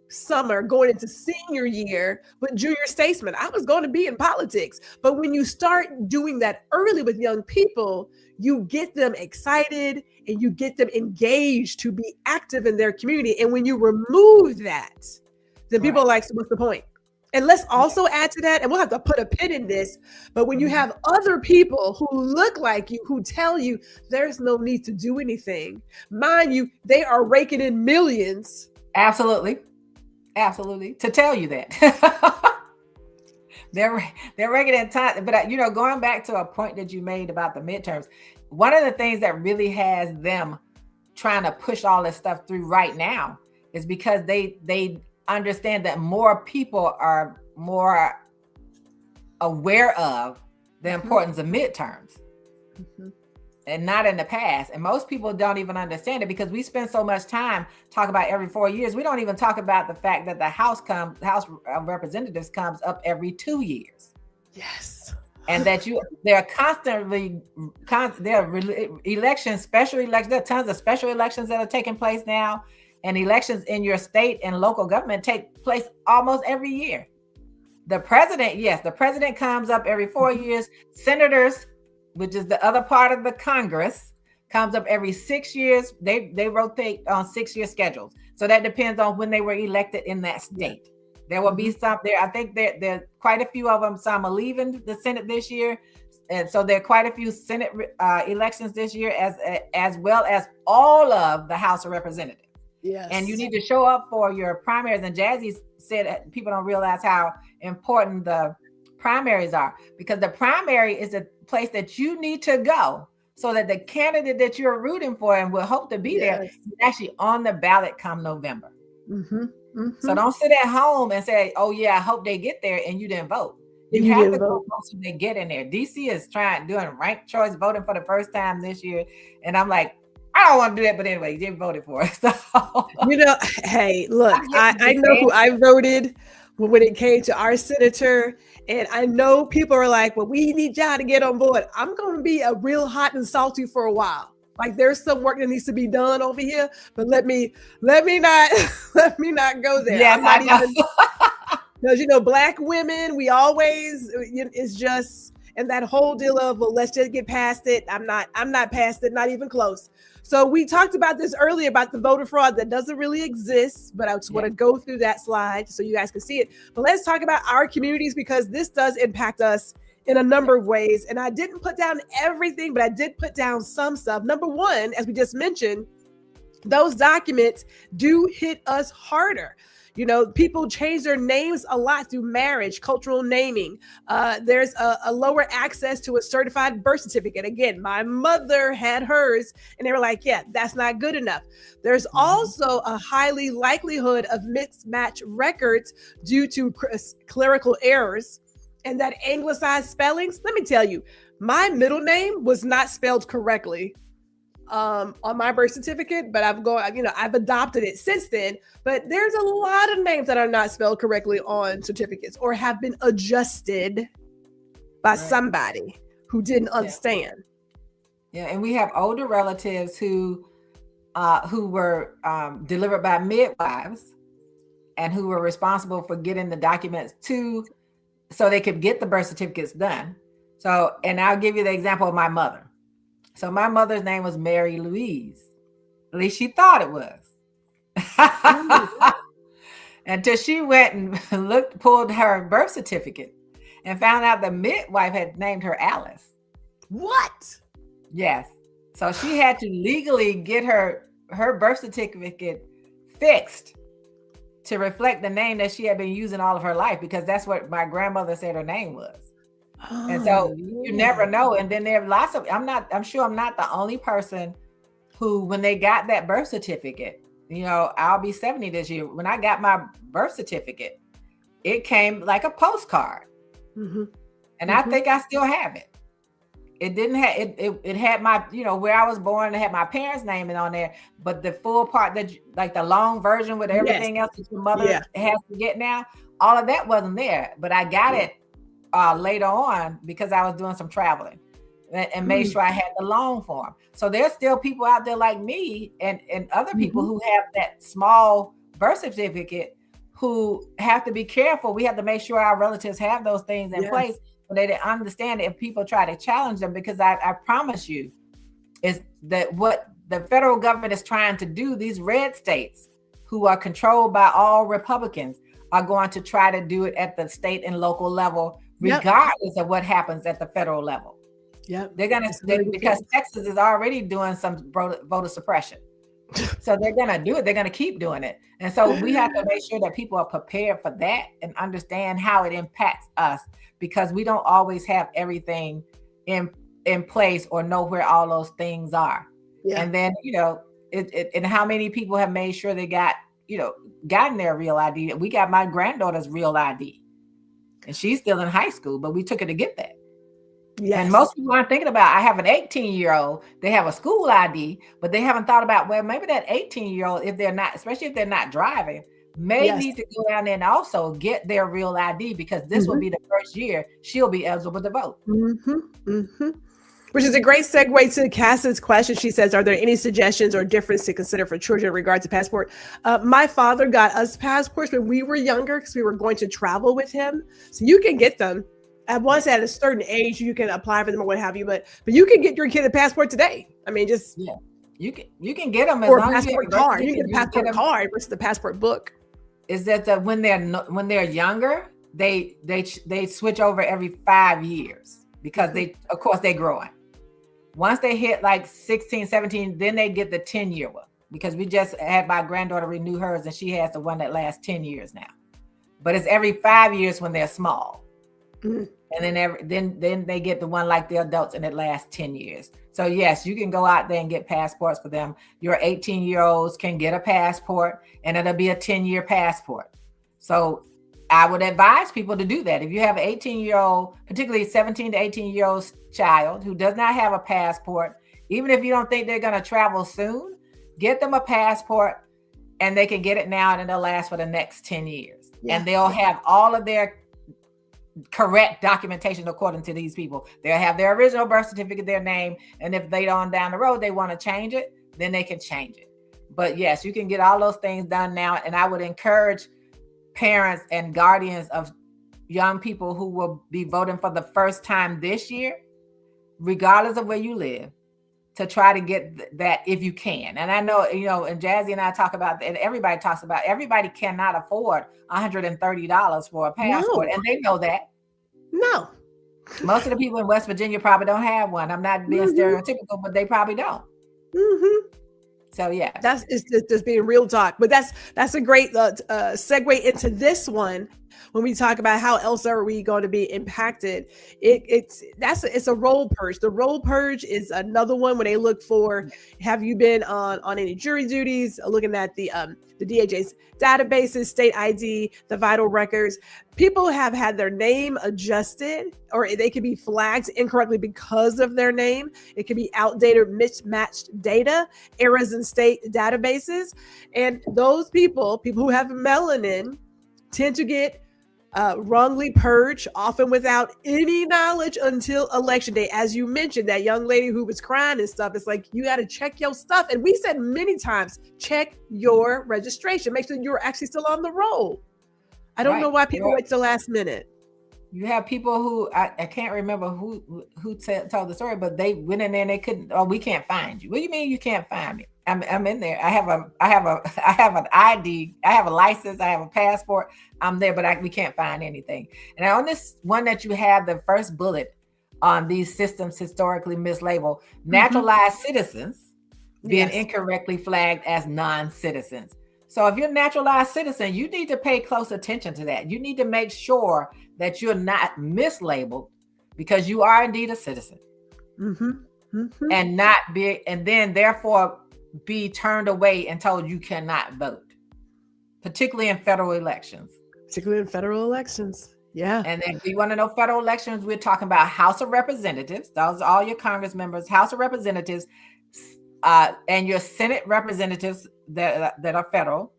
summer going into senior year with junior statesmen. I was going to be in politics. But when you start doing that early with young people, you get them excited and you get them engaged to be active in their community. And when you remove that, then people are like, so what's the point? And let's also add to that, and we'll have to put a pin in this, but when you have other people who look like you, who tell you there's no need to do anything, mind you, they are raking in millions Absolutely. To tell you that. they're regular in time. But going back to a point that you made about the midterms, one of the things that really has them trying to push all this stuff through right now is because they understand that more people are more aware of the importance of midterms. And not in the past. And most people don't even understand it because we spend so much time talking about every 4 years. We don't even talk about the fact that the House of Representatives comes up every 2 years. Yes. And that there are constantly elections, special elections. There are tons of special elections that are taking place now. And elections in your state and local government take place almost every year. The president comes up every 4 years. Senators, which is the other part of the Congress, comes up every 6 years. They rotate on 6-year schedules. So that depends on when they were elected in that state. There will be some there. I think there quite a few of them. Some are leaving the Senate this year. And so there are quite a few Senate elections this year, as well as all of the House of Representatives. Yes. And you need to show up for your primaries. And Jazzy said people don't realize how important the primaries are, because the primary is a place that you need to go so that the candidate that you're rooting for and will hope to be there is actually on the ballot come November. So don't sit at home and say, oh yeah, I hope they get there, and you didn't vote. You have to go vote so they get in there. DC is doing ranked choice voting for the first time this year. And I'm like, I don't want to do that, but anyway, they voted for it. So hey, look, I know who I voted when it came to our senator. And I know people are like, well, we need y'all to get on board. I'm going to be a real hot and salty for a while. Like there's some work that needs to be done over here, but let me not go there. Yeah, I'm not even, because Black women, we always, it's just, and that whole deal of, well, let's just get past it. I'm not past it, not even close. So we talked about this earlier about the voter fraud that doesn't really exist, but I just want to go through that slide so you guys can see it. But let's talk about our communities, because this does impact us in a number of ways. And I didn't put down everything, but I did put down some stuff. Number one, as we just mentioned, those documents do hit us harder. People change their names a lot through marriage, cultural naming. There's a lower access to a certified birth certificate. Again, my mother had hers, and they were like, yeah, that's not good enough. There's also a highly likelihood of mismatch records due to clerical errors and that anglicized spellings. Let me tell you, my middle name was not spelled correctly on my birth certificate, but I've adopted it since then. But there's a lot of names that are not spelled correctly on certificates or have been adjusted by somebody who didn't understand. Yeah, and we have older relatives who were delivered by midwives and who were responsible for getting the documents so they could get the birth certificates done. So, and I'll give you the example of my mother. So my mother's name was Mary Louise. At least she thought it was. Until she went and pulled her birth certificate and found out the midwife had named her Alice. What? Yes. So she had to legally get her birth certificate fixed to reflect the name that she had been using all of her life, because that's what my grandmother said her name was. And so you never know. And then there are lots of, I'm sure I'm not the only person who, when they got that birth certificate, I'll be 70 this year. When I got my birth certificate, it came like a postcard. And I think I still have it. It didn't have, it had my, where I was born, it had my parents' name on there, but the full part that, like the long version with everything else that your mother has to get now, all of that wasn't there. But I got it later on because I was doing some traveling and made sure I had the long form. So there's still people out there like me and other people who have that small birth certificate who have to be careful. We have to make sure our relatives have those things in place so they understand it if people try to challenge them, because I promise you is that what the federal government is trying to do, these red states who are controlled by all Republicans are going to try to do it at the state and local level, regardless of what happens at the federal level. Yep. They're going to, because Texas is already doing some voter suppression. So they're going to do it. They're going to keep doing it. And so we have to make sure that people are prepared for that and understand how it impacts us, because we don't always have everything in place or know where all those things are. Yeah. And then, and how many people have made sure they got, gotten their real ID. We got my granddaughter's real ID and she's still in high school, but we took her to get that. Yes. And most people aren't thinking about, I have an 18-year-old, they have a school ID, but they haven't thought about, well, maybe that 18-year-old, if they're not, especially if they're not driving, may need to go down there and also get their real ID, because this will be the first year she'll be eligible to vote. Which is a great segue to Cassie's question. She says, are there any suggestions or difference to consider for children in regard to passport? My father got us passports when we were younger because we were going to travel with him. So you can get them. Once at a certain age, you can apply for them or what have you. But you can get your kid a passport today. I mean, just you can get them as or long a passport card. You can get a passport card versus the passport book. Is that when they're younger, they switch over every 5 years because of course they're growing. Once they hit like 16, 17, then they get the 10-year one, because we just had my granddaughter renew hers and she has the one that lasts 10 years now. But it's every 5 years when they're small. And then they get the one like the adults and it lasts 10 years. So yes, you can go out there and get passports for them. Your 18-year-olds can get a passport and it'll be a 10-year passport. So I would advise people to do that. If you have an 18-year-old, particularly 17 to 18-year-old child who does not have a passport, even if you don't think they're going to travel soon, get them a passport and they can get it now and it'll last for the next 10 years. Yeah. And they'll have all of their correct documentation according to these people. They'll have their original birth certificate, their name, and if they on down the road they want to change it, then they can change it. But yes, you can get all those things done now, and I would encourage parents and guardians of young people who will be voting for the first time this year, regardless of where you live, to try to get that if you can. And I know, and Jazzy and I talk about that, and everybody talks about, everybody cannot afford $130 for a passport. No. And they know that. No. Most of the people in West Virginia probably don't have one. I'm not being stereotypical, but they probably don't. So yeah, that's just being real talk. But that's a great segue into this one. When we talk about how else are we going to be impacted, it's a roll purge. The roll purge is another one when they look for, have you been on any jury duties, looking at the DHA's databases, state ID, the vital records. People have had their name adjusted, or they could be flagged incorrectly because of their name. It could be outdated, mismatched data, errors in state databases. And those people who have melanin tend to get wrongly purged, often without any knowledge until election day. As you mentioned, that young lady who was crying and stuff, it's like, you got to check your stuff. And we said many times, check your registration. Make sure you're actually still on the roll. I don't know why people wait till the last minute. You have people who, I can't remember who told the story, but they went in there and they couldn't, we can't find you. What do you mean you can't find me? I'm in there. I have an ID. I have a license. I have a passport. I'm there, but we can't find anything. And on this one that you have, the first bullet on these systems historically mislabeled, naturalized citizens being incorrectly flagged as non-citizens. So if you're a naturalized citizen, you need to pay close attention to that. You need to make sure that you're not mislabeled, because you are indeed a citizen, and then therefore be turned away and told you cannot vote, particularly in federal elections. Yeah. And if you want to know federal elections, we're talking about House of Representatives. Those are all your Congress members, House of Representatives, and your Senate representatives that are federal,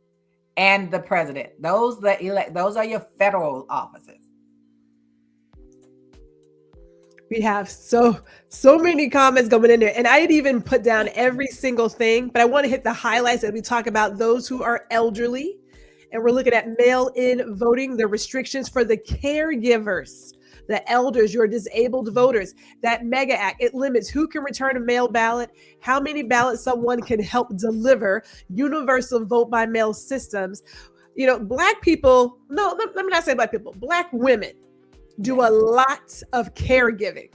and the president. Those are your federal offices. We have so many comments going in there, and I didn't even put down every single thing, but I want to hit the highlights as we talk about those who are elderly, and we're looking at mail-in voting, the restrictions for the caregivers, the elders, your disabled voters. That mega act, it limits who can return a mail ballot, how many ballots someone can help deliver, universal vote by mail systems. Black people, let me not say Black people, Black women do a lot of caregiving.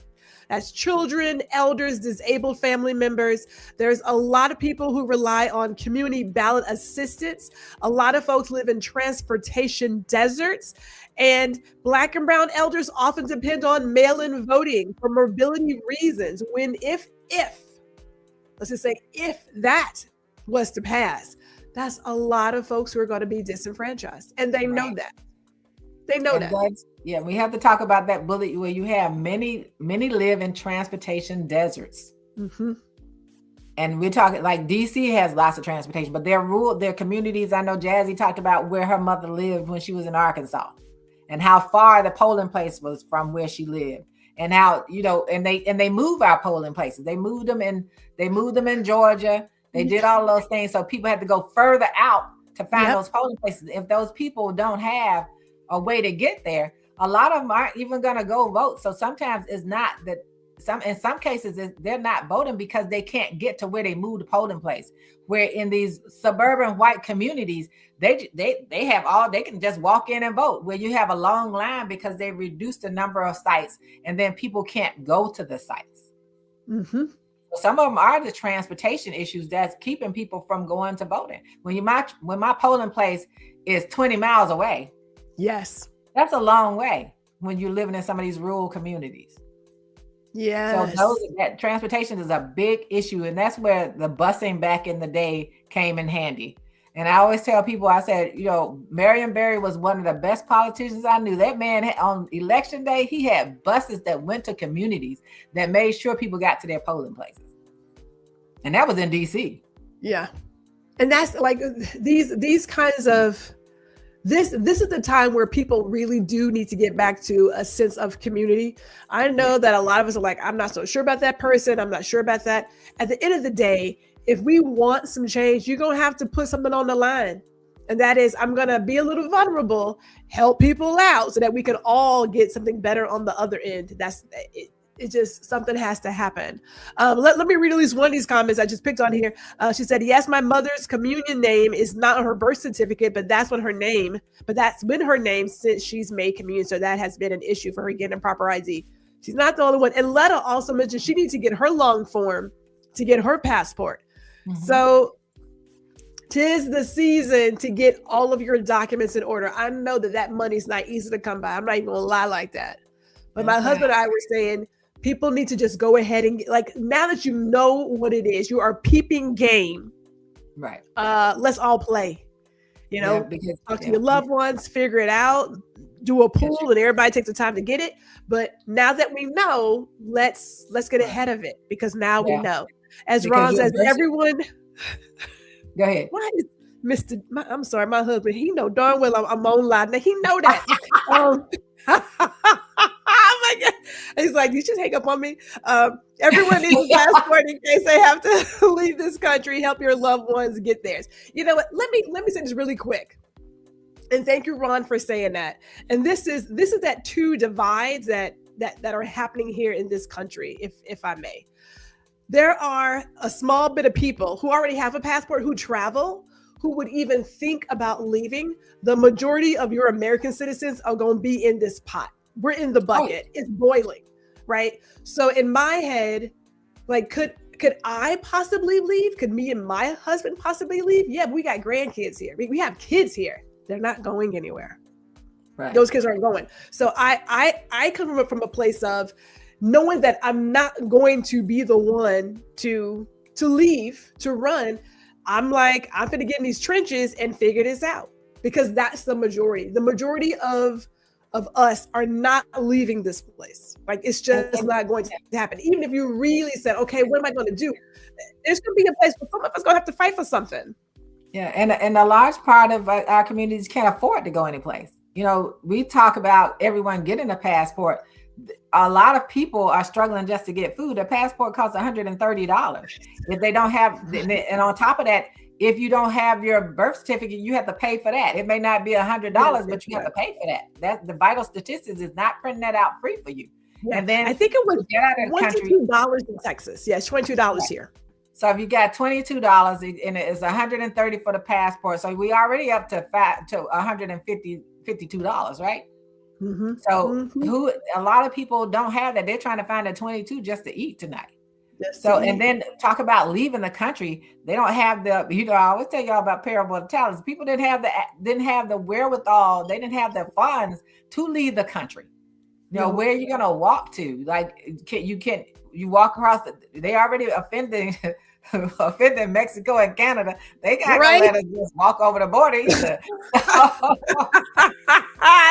That's children, elders, disabled family members. There's a lot of people who rely on community ballot assistance. A lot of folks live in transportation deserts. And Black and brown elders often depend on mail-in voting for mobility reasons. Let's just say, if that was to pass, that's a lot of folks who are going to be disenfranchised. And they know that. They know that. Yeah, we have to talk about that bullet where you have many live in transportation deserts. Mm-hmm. And we're talking like DC has lots of transportation, but their communities. I know Jazzy talked about where her mother lived when she was in Arkansas and how far the polling place was from where she lived. And how, and they move our polling places. They moved them in Georgia. They did all those things. So people had to go further out to find those polling places. If those people don't have a way to get there, a lot of them aren't even going to go vote. So sometimes it's not that in some cases they're not voting because they can't get to where they moved the polling place. Where in these suburban white communities, they can just walk in and vote, where you have a long line because they reduced the number of sites and then people can't go to the sites. Mm-hmm. So some of them are the transportation issues that's keeping people from going to voting. When my polling place is 20 miles away. Yes. That's a long way when you're living in some of these rural communities. Yeah. So that transportation is a big issue. And that's where the busing back in the day came in handy. And I always tell people, I said, Marion Barry was one of the best politicians I knew. That man on election day, he had buses that went to communities that made sure people got to their polling places. And that was in DC. Yeah. And that's like these kinds of, this is the time where people really do need to get back to a sense of community. I know that a lot of us are like, I'm not so sure about that person. I'm not sure about that. At the end of the day, if we want some change, you're going to have to put something on the line. And that is, I'm going to be a little vulnerable, help people out so that we can all get something better on the other end. That's it. It's just something has to happen. Let me read at least one of these comments I just picked on here. She said, yes, my mother's communion name is not on her birth certificate, but that's been her name since she's made communion. So that has been an issue for her getting a proper ID. She's not the only one. And Letta also mentioned she needs to get her long form to get her passport. Mm-hmm. So 'tis the season to get all of your documents in order. I know that money's not easy to come by. I'm not even gonna lie like that. But my husband and I were saying, people need to just go ahead and now that you know what it is, you are peeping game. Right. Let's all play. Talk to your loved ones, figure it out, do a pool, and everybody takes the time to get it. But now that we know, let's get ahead of it because now we know. As Ron says, everyone. Go ahead. Why is I'm sorry, my husband, he know darn well I'm online. Now he know that. Oh my God. He's like, you should hang up on me. Everyone needs a passport in case they have to leave this country. Help your loved ones get theirs. You know what? Let me say this really quick. And thank you, Ron, for saying that. And this is that two divides that are happening here in this country, if I may. There are a small bit of people who already have a passport, who travel, who would even think about leaving. The majority of your American citizens are going to be in this pot. We're in the bucket. It's boiling, right? So in my head, could I possibly leave? Could me and my husband possibly leave? Yeah, we got grandkids here. We have kids here. They're not going anywhere. Right. Those kids aren't going. So I come from a place of knowing that I'm not going to be the one to leave, to run. I'm like, I'm going to get in these trenches and figure this out, because that's the majority. The majority of us are not leaving this place. It's just not going to happen. Even if you really said, okay, what am I going to do? There's going to be a place where some of us going to have to fight for something. Yeah. And a large part of our communities can't afford to go anyplace. We talk about everyone getting a passport. A lot of people are struggling just to get food. A passport costs $130 if they don't have, and on top of that, if you don't have your birth certificate, you have to pay for that. It may not be $100, but you have to pay for that. That's the vital statistics is not printing that out free for you. Yeah. And then I think it was $22 in Texas. Yes, $22 here. So if you got $22 and it's $130 for the passport, so we already up to $152, right? So who a lot of people don't have that. They're trying to find a 22 just to eat tonight. And then talk about leaving the country. They don't have the, I always tell y'all about parable of talents. People didn't have the wherewithal. They didn't have the funds to leave the country. Where are you going to walk to? Like, you walk across they already offending Mexico and Canada. They got to let us just walk over the border either.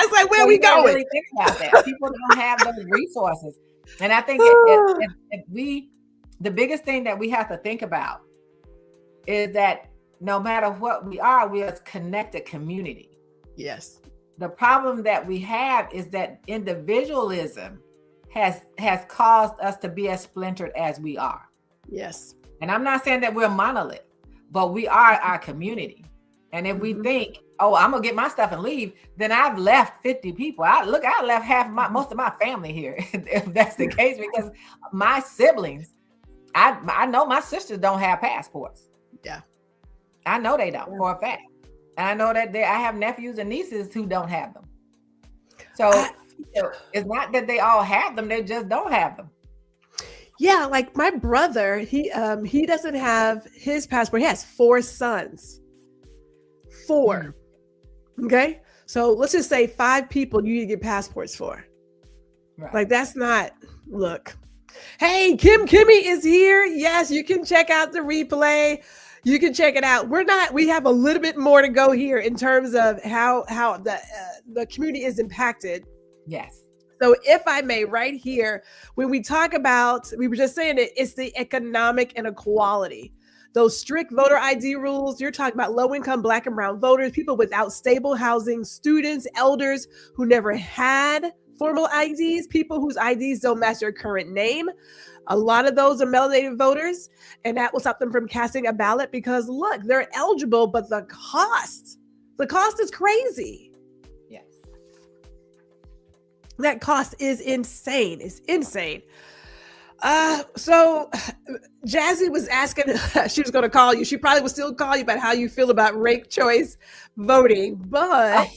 It's like, where are we going? Really think about that. People don't have those resources. And I think the biggest thing that we have to think about is that no matter what we are, we are a connected community. Yes. The problem that we have is that individualism has caused us to be as splintered as we are. Yes. And I'm not saying that we're a monolith, but we are our community. And if we think, oh, I'm gonna get my stuff and leave, then I've left 50 people. I left most of my family here, if that's the case, because my siblings, I know my sisters don't have passports. Yeah. I know they don't for a fact. And I know that I have nephews and nieces who don't have them. So it's not that they all have them, they just don't have them. Yeah, like my brother, he doesn't have his passport. He has 4 sons. 4. Okay? So let's just say 5 people you need to get passports for. Right. Like that's not, look. Hey, Kimmy is here. Yes, you can check out the replay. You can check it out. We have a little bit more to go here in terms of how the community is impacted. Yes. So if I may, right here, when we talk about, we were just saying it's the economic inequality. Those strict voter ID rules, you're talking about low-income Black and brown voters, people without stable housing, students, elders who never had formal IDs, people whose IDs don't match their current name. A lot of those are melanated voters, and that will stop them from casting a ballot because, look, they're eligible, but the cost is crazy. Yes. That cost is insane. It's insane. So Jazzy was asking, she was going to call you. She probably will still call you about how you feel about ranked choice voting, but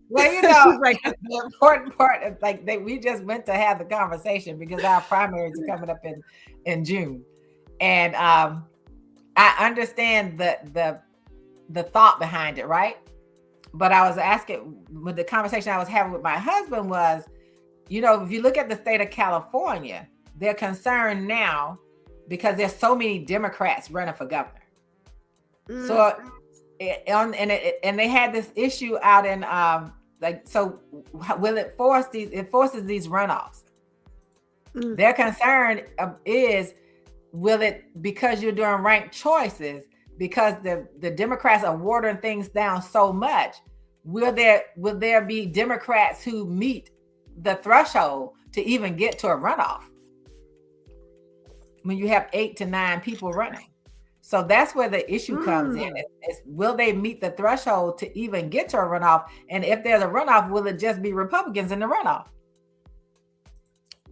well, like the important part of we just went to have the conversation because our primaries are coming up in June. And I understand the thought behind it, right? But I was asking, with the conversation I was having with my husband was, if you look at the state of California, they're concerned now because there's so many Democrats running for governor. So, and they had this issue out in will it forces these runoffs? Their concern is, will it, because you're doing ranked choices, because the Democrats are watering things down so much, will there be Democrats who meet the threshold to even get to a runoff when you have 8 to 9 people running? So that's where the issue comes in. It's will they meet the threshold to even get to a runoff? And if there's a runoff, will it just be Republicans in the runoff?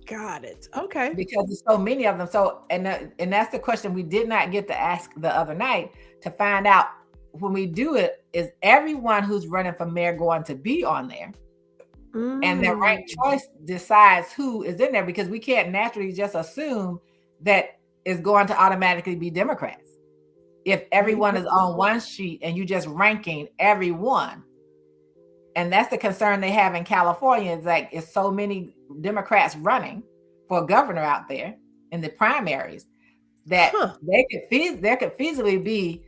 Got it. Okay. Because there's so many of them. So, and that's the question we did not get to ask the other night, to find out when we do it, is everyone who's running for mayor going to be on there? And the ranked choice decides who is in there, because we can't naturally just assume that it's going to automatically be Democrats. If everyone is on one sheet and you just ranking everyone, and that's the concern they have in California, is like it's so many Democrats running for governor out there in the primaries that there could feasibly be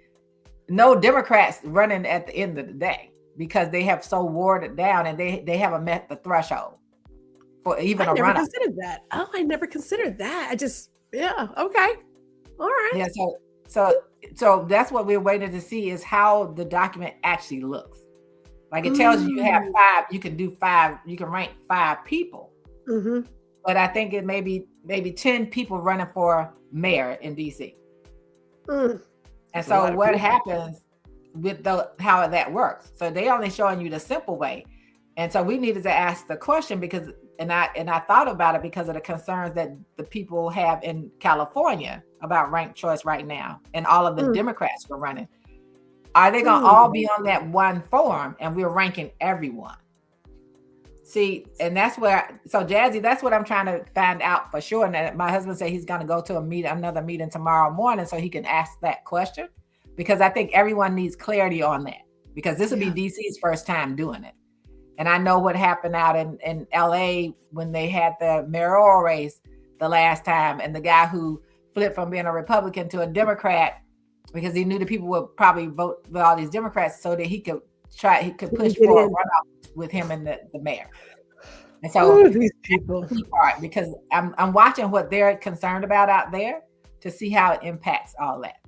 no Democrats running at the end of the day, because they have so watered down and they haven't met the threshold for even a runoff. I never considered that. Oh, I never considered that. Okay. All right. Yeah, so that's what we're waiting to see, is how the document actually looks. Like it tells you have 5, you can rank 5 people. But I think it may be maybe 10 people running for mayor in DC. And so what happens with how that works? So they only showing you the simple way. And so we needed to ask the question, because I thought about it because of the concerns that the people have in California about ranked choice right now, and all of the Democrats were running. Are they going to all be on that one form and we're ranking everyone? See, and that's where, so Jazzy, that's what I'm trying to find out for sure. And my husband said he's going to go to another meeting tomorrow morning so he can ask that question, because I think everyone needs clarity on that, because this will be DC's first time doing it. And I know what happened out in LA when they had the mayoral race the last time, and the guy who flipped from being a Republican to a Democrat because he knew the people would probably vote with all these Democrats so that he could push for a runoff with him and the mayor. And so these people, because I'm watching what they're concerned about out there to see how it impacts all that.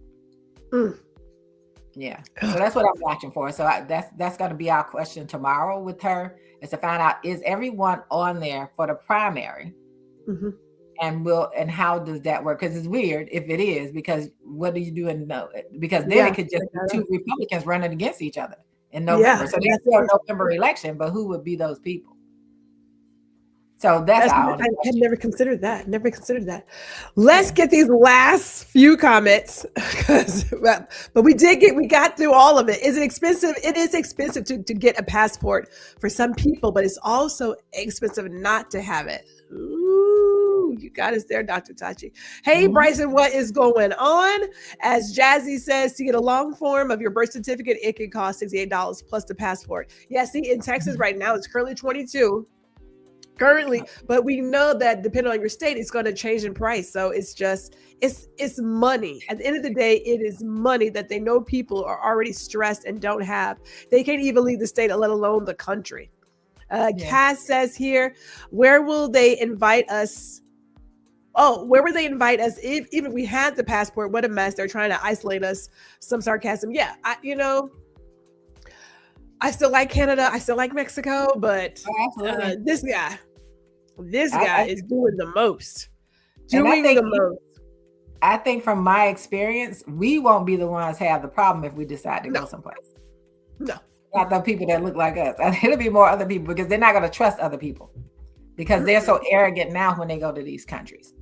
Yeah, so that's what I'm watching for. So that's going to be our question tomorrow with her, is to find out, is everyone on there for the primary, and how does that work? Because it's weird if it is, because what do you do because then it could just be two Republicans running against each other in November. So there's still a November election, but who would be those people? So that's I had never considered that. Let's get these last few comments, but we got through all of it. Is it expensive? It is expensive to get a passport for some people, but it's also expensive not to have it. Ooh, you got us there, Dr. Tachi. Hey, Bryson, what is going on? As Jazzy says, to get a long form of your birth certificate, it can cost $68 plus the passport. Yeah, see, in Texas right now, it's currently $22. But we know that depending on your state, it's going to change in price. So it's money. At the end of the day, it is money that they know people are already stressed and don't have. They can't even leave the state, let alone the country. Cass says here, where will they invite us? Oh, where would they invite us if even we had the passport? What a mess. They're trying to isolate us. Some sarcasm. Yeah, I still like Canada. I still like Mexico, but this guy is doing the most. I think from my experience, we won't be the ones have the problem if we decide to go someplace. No. Not the people that look like us. It'll be more other people, because they're not going to trust other people, because they're so arrogant now when they go to these countries.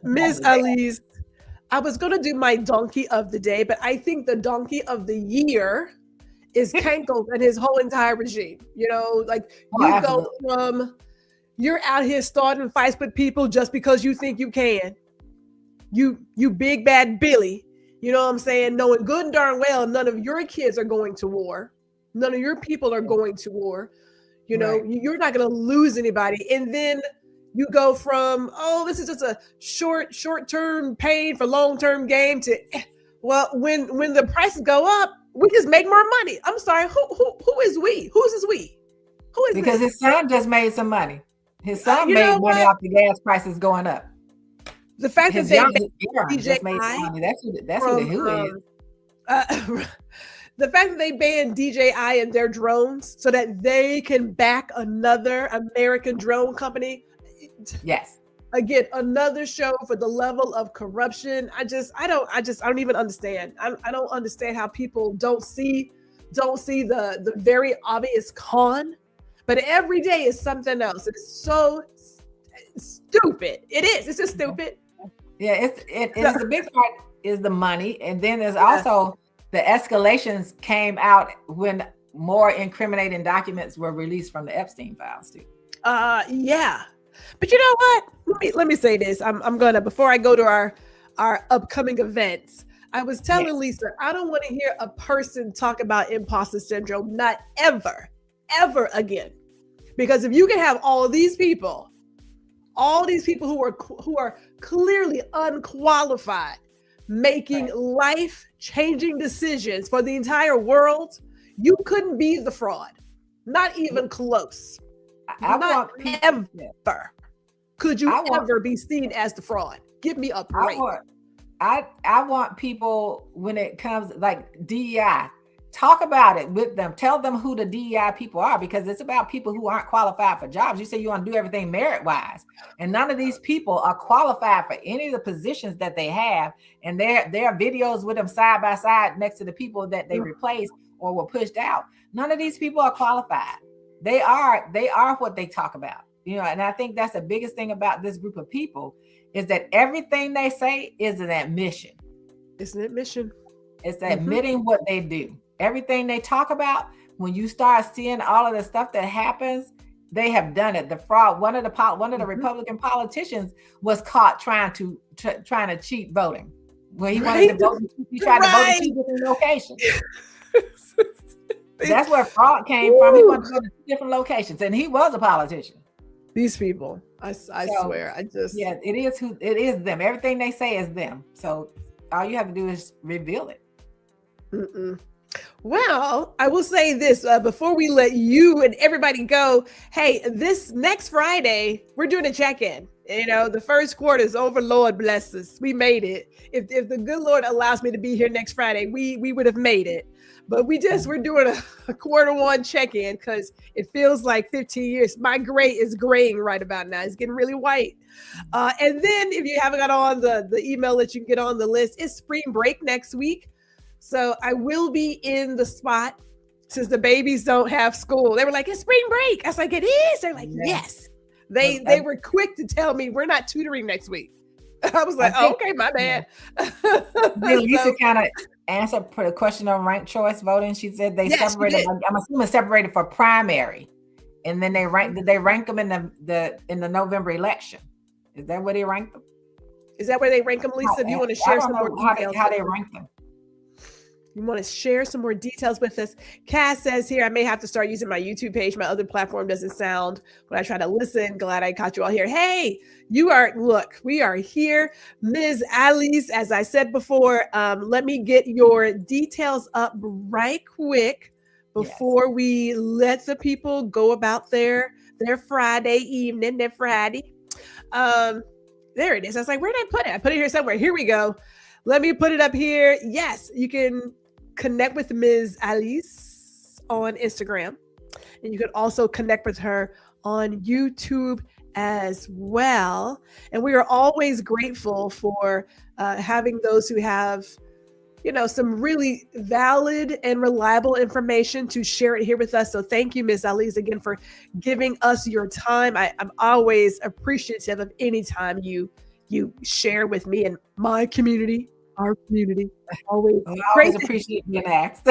Ms. Alieze, I was going to do my donkey of the day, but I think the donkey of the year is Kenkel and his whole entire regime. Go from, you're out here starting fights with people just because you think you can. You big bad Billy, you know what I'm saying? Knowing good and darn well none of your kids are going to war. None of your people are going to war. You're not going to lose anybody. And then you go from, this is just a short-term pain for long-term gain to, when the prices go up, we just make more money. I'm sorry. Who is we? Who's this we? Who is because this? His son just made some money. His son made money off the gas prices going up. The fact that they just made some money. That's who the who is. The fact that they banned DJI and their drones so that they can back another American drone company. Yes. Again, another show for the level of corruption. I don't even understand. I don't understand how people don't see the very obvious con, but every day is something else. It's so stupid. It is. It's just stupid. Yeah, it's the big part is the money, and then there's also the escalations came out when more incriminating documents were released from the Epstein files too. Yeah. But you know what? Let me say this. I'm gonna, before I go to our upcoming events, I was telling Lisa, I don't want to hear a person talk about imposter syndrome, not ever again. Because if you can have all these people who are clearly unqualified, making life-changing decisions for the entire world, you couldn't be the fraud. Not even close. Could you ever be seen as the fraud? Give me a break. I want people, when it comes like DEI, talk about it with them. Tell them who the DEI people are, because it's about people who aren't qualified for jobs. You say you want to do everything merit-wise, and none of these people are qualified for any of the positions that they have. And there are videos with them side by side next to the people that they replaced or were pushed out. None of these people are qualified. They are what they talk about, and I think that's the biggest thing about this group of people is that everything they say is an admission. It's an admission. It's admitting what they do. Everything they talk about, when you start seeing all of the stuff that happens, they have done it. The fraud. One of the Republican politicians was caught trying to cheat voting. When he wanted to vote, he tried to vote in 2 different locations. That's where fraud came from. He wanted to go to 2 different locations, and he was a politician. These people, I swear, it is them. Everything they say is them. So all you have to do is reveal it. Well, I will say this before we let you and everybody go. Hey, this next Friday, we're doing a check-in. You know, the first quarter is over. Lord bless us. We made it. If the good Lord allows me to be here next Friday, we would have made it. But we're doing a quarter one check-in because it feels like 15 years. My gray is graying right about now. It's getting really white. And then if you haven't got on the email that you can get on the list, it's spring break next week. So I will be in the spot since the babies don't have school. They were like, it's spring break. I was like, it is. They're like, yes. They were quick to tell me we're not tutoring next week. I was like, okay, my bad. Lisa kind of answered for the question on ranked choice voting. She said they separated. I'm assuming separated for primary, and then did they rank them in the November election? Is that where they ranked them? Is that where they rank them, Lisa? If you want to share some more details, how they rank them. You want to share some more details with us? Cass says here, I may have to start using my YouTube page. My other platform doesn't sound when I try to listen. Glad I caught you all here. Hey, we are here. Ms. Alieze, as I said before, let me get your details up right quick before we let the people go about their Friday evening, their Friday. There it is. I was like, where did I put it? I put it here somewhere. Here we go. Let me put it up here. Yes, you can connect with Ms. Alieze on Instagram. And you can also connect with her on YouTube as well. And we are always grateful for having those who have, some really valid and reliable information to share it here with us. So thank you, Ms. Alieze, again, for giving us your time. I'm always appreciative of any time you share with me and my community, our community. Always appreciate being asked,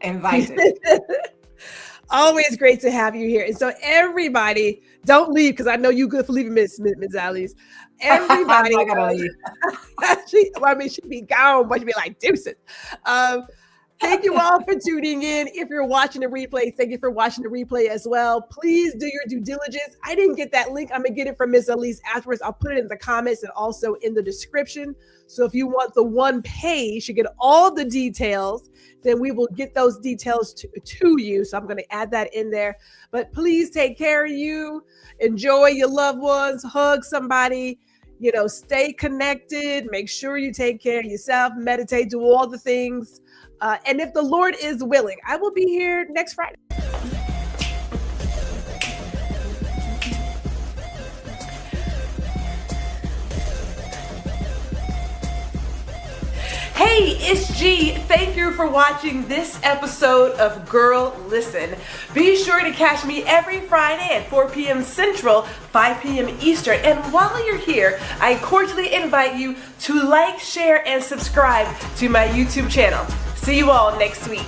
invited. Always great to have you here. And so everybody, don't leave because I know you good for leaving, Ms. Alieze. Everybody, I'm not gonna leave. she'd be gone, but she'd be like, deuces. Thank you all for tuning in. If you're watching the replay, thank you for watching the replay as well. Please do your due diligence. I didn't get that link. I'm going to get it from Ms. Alieze afterwards. I'll put it in the comments and also in the description. So if you want the one page to get all the details, then we will get those details to you. So I'm going to add that in there. But please take care of you. Enjoy your loved ones. Hug somebody. Stay connected. Make sure you take care of yourself. Meditate. Do all the things. And if the Lord is willing, I will be here next Friday. Hey, it's G. Thank you for watching this episode of Girl Listen. Be sure to catch me every Friday at 4 p.m. Central, 5 p.m. Eastern. And while you're here, I cordially invite you to like, share, and subscribe to my YouTube channel. See you all next week.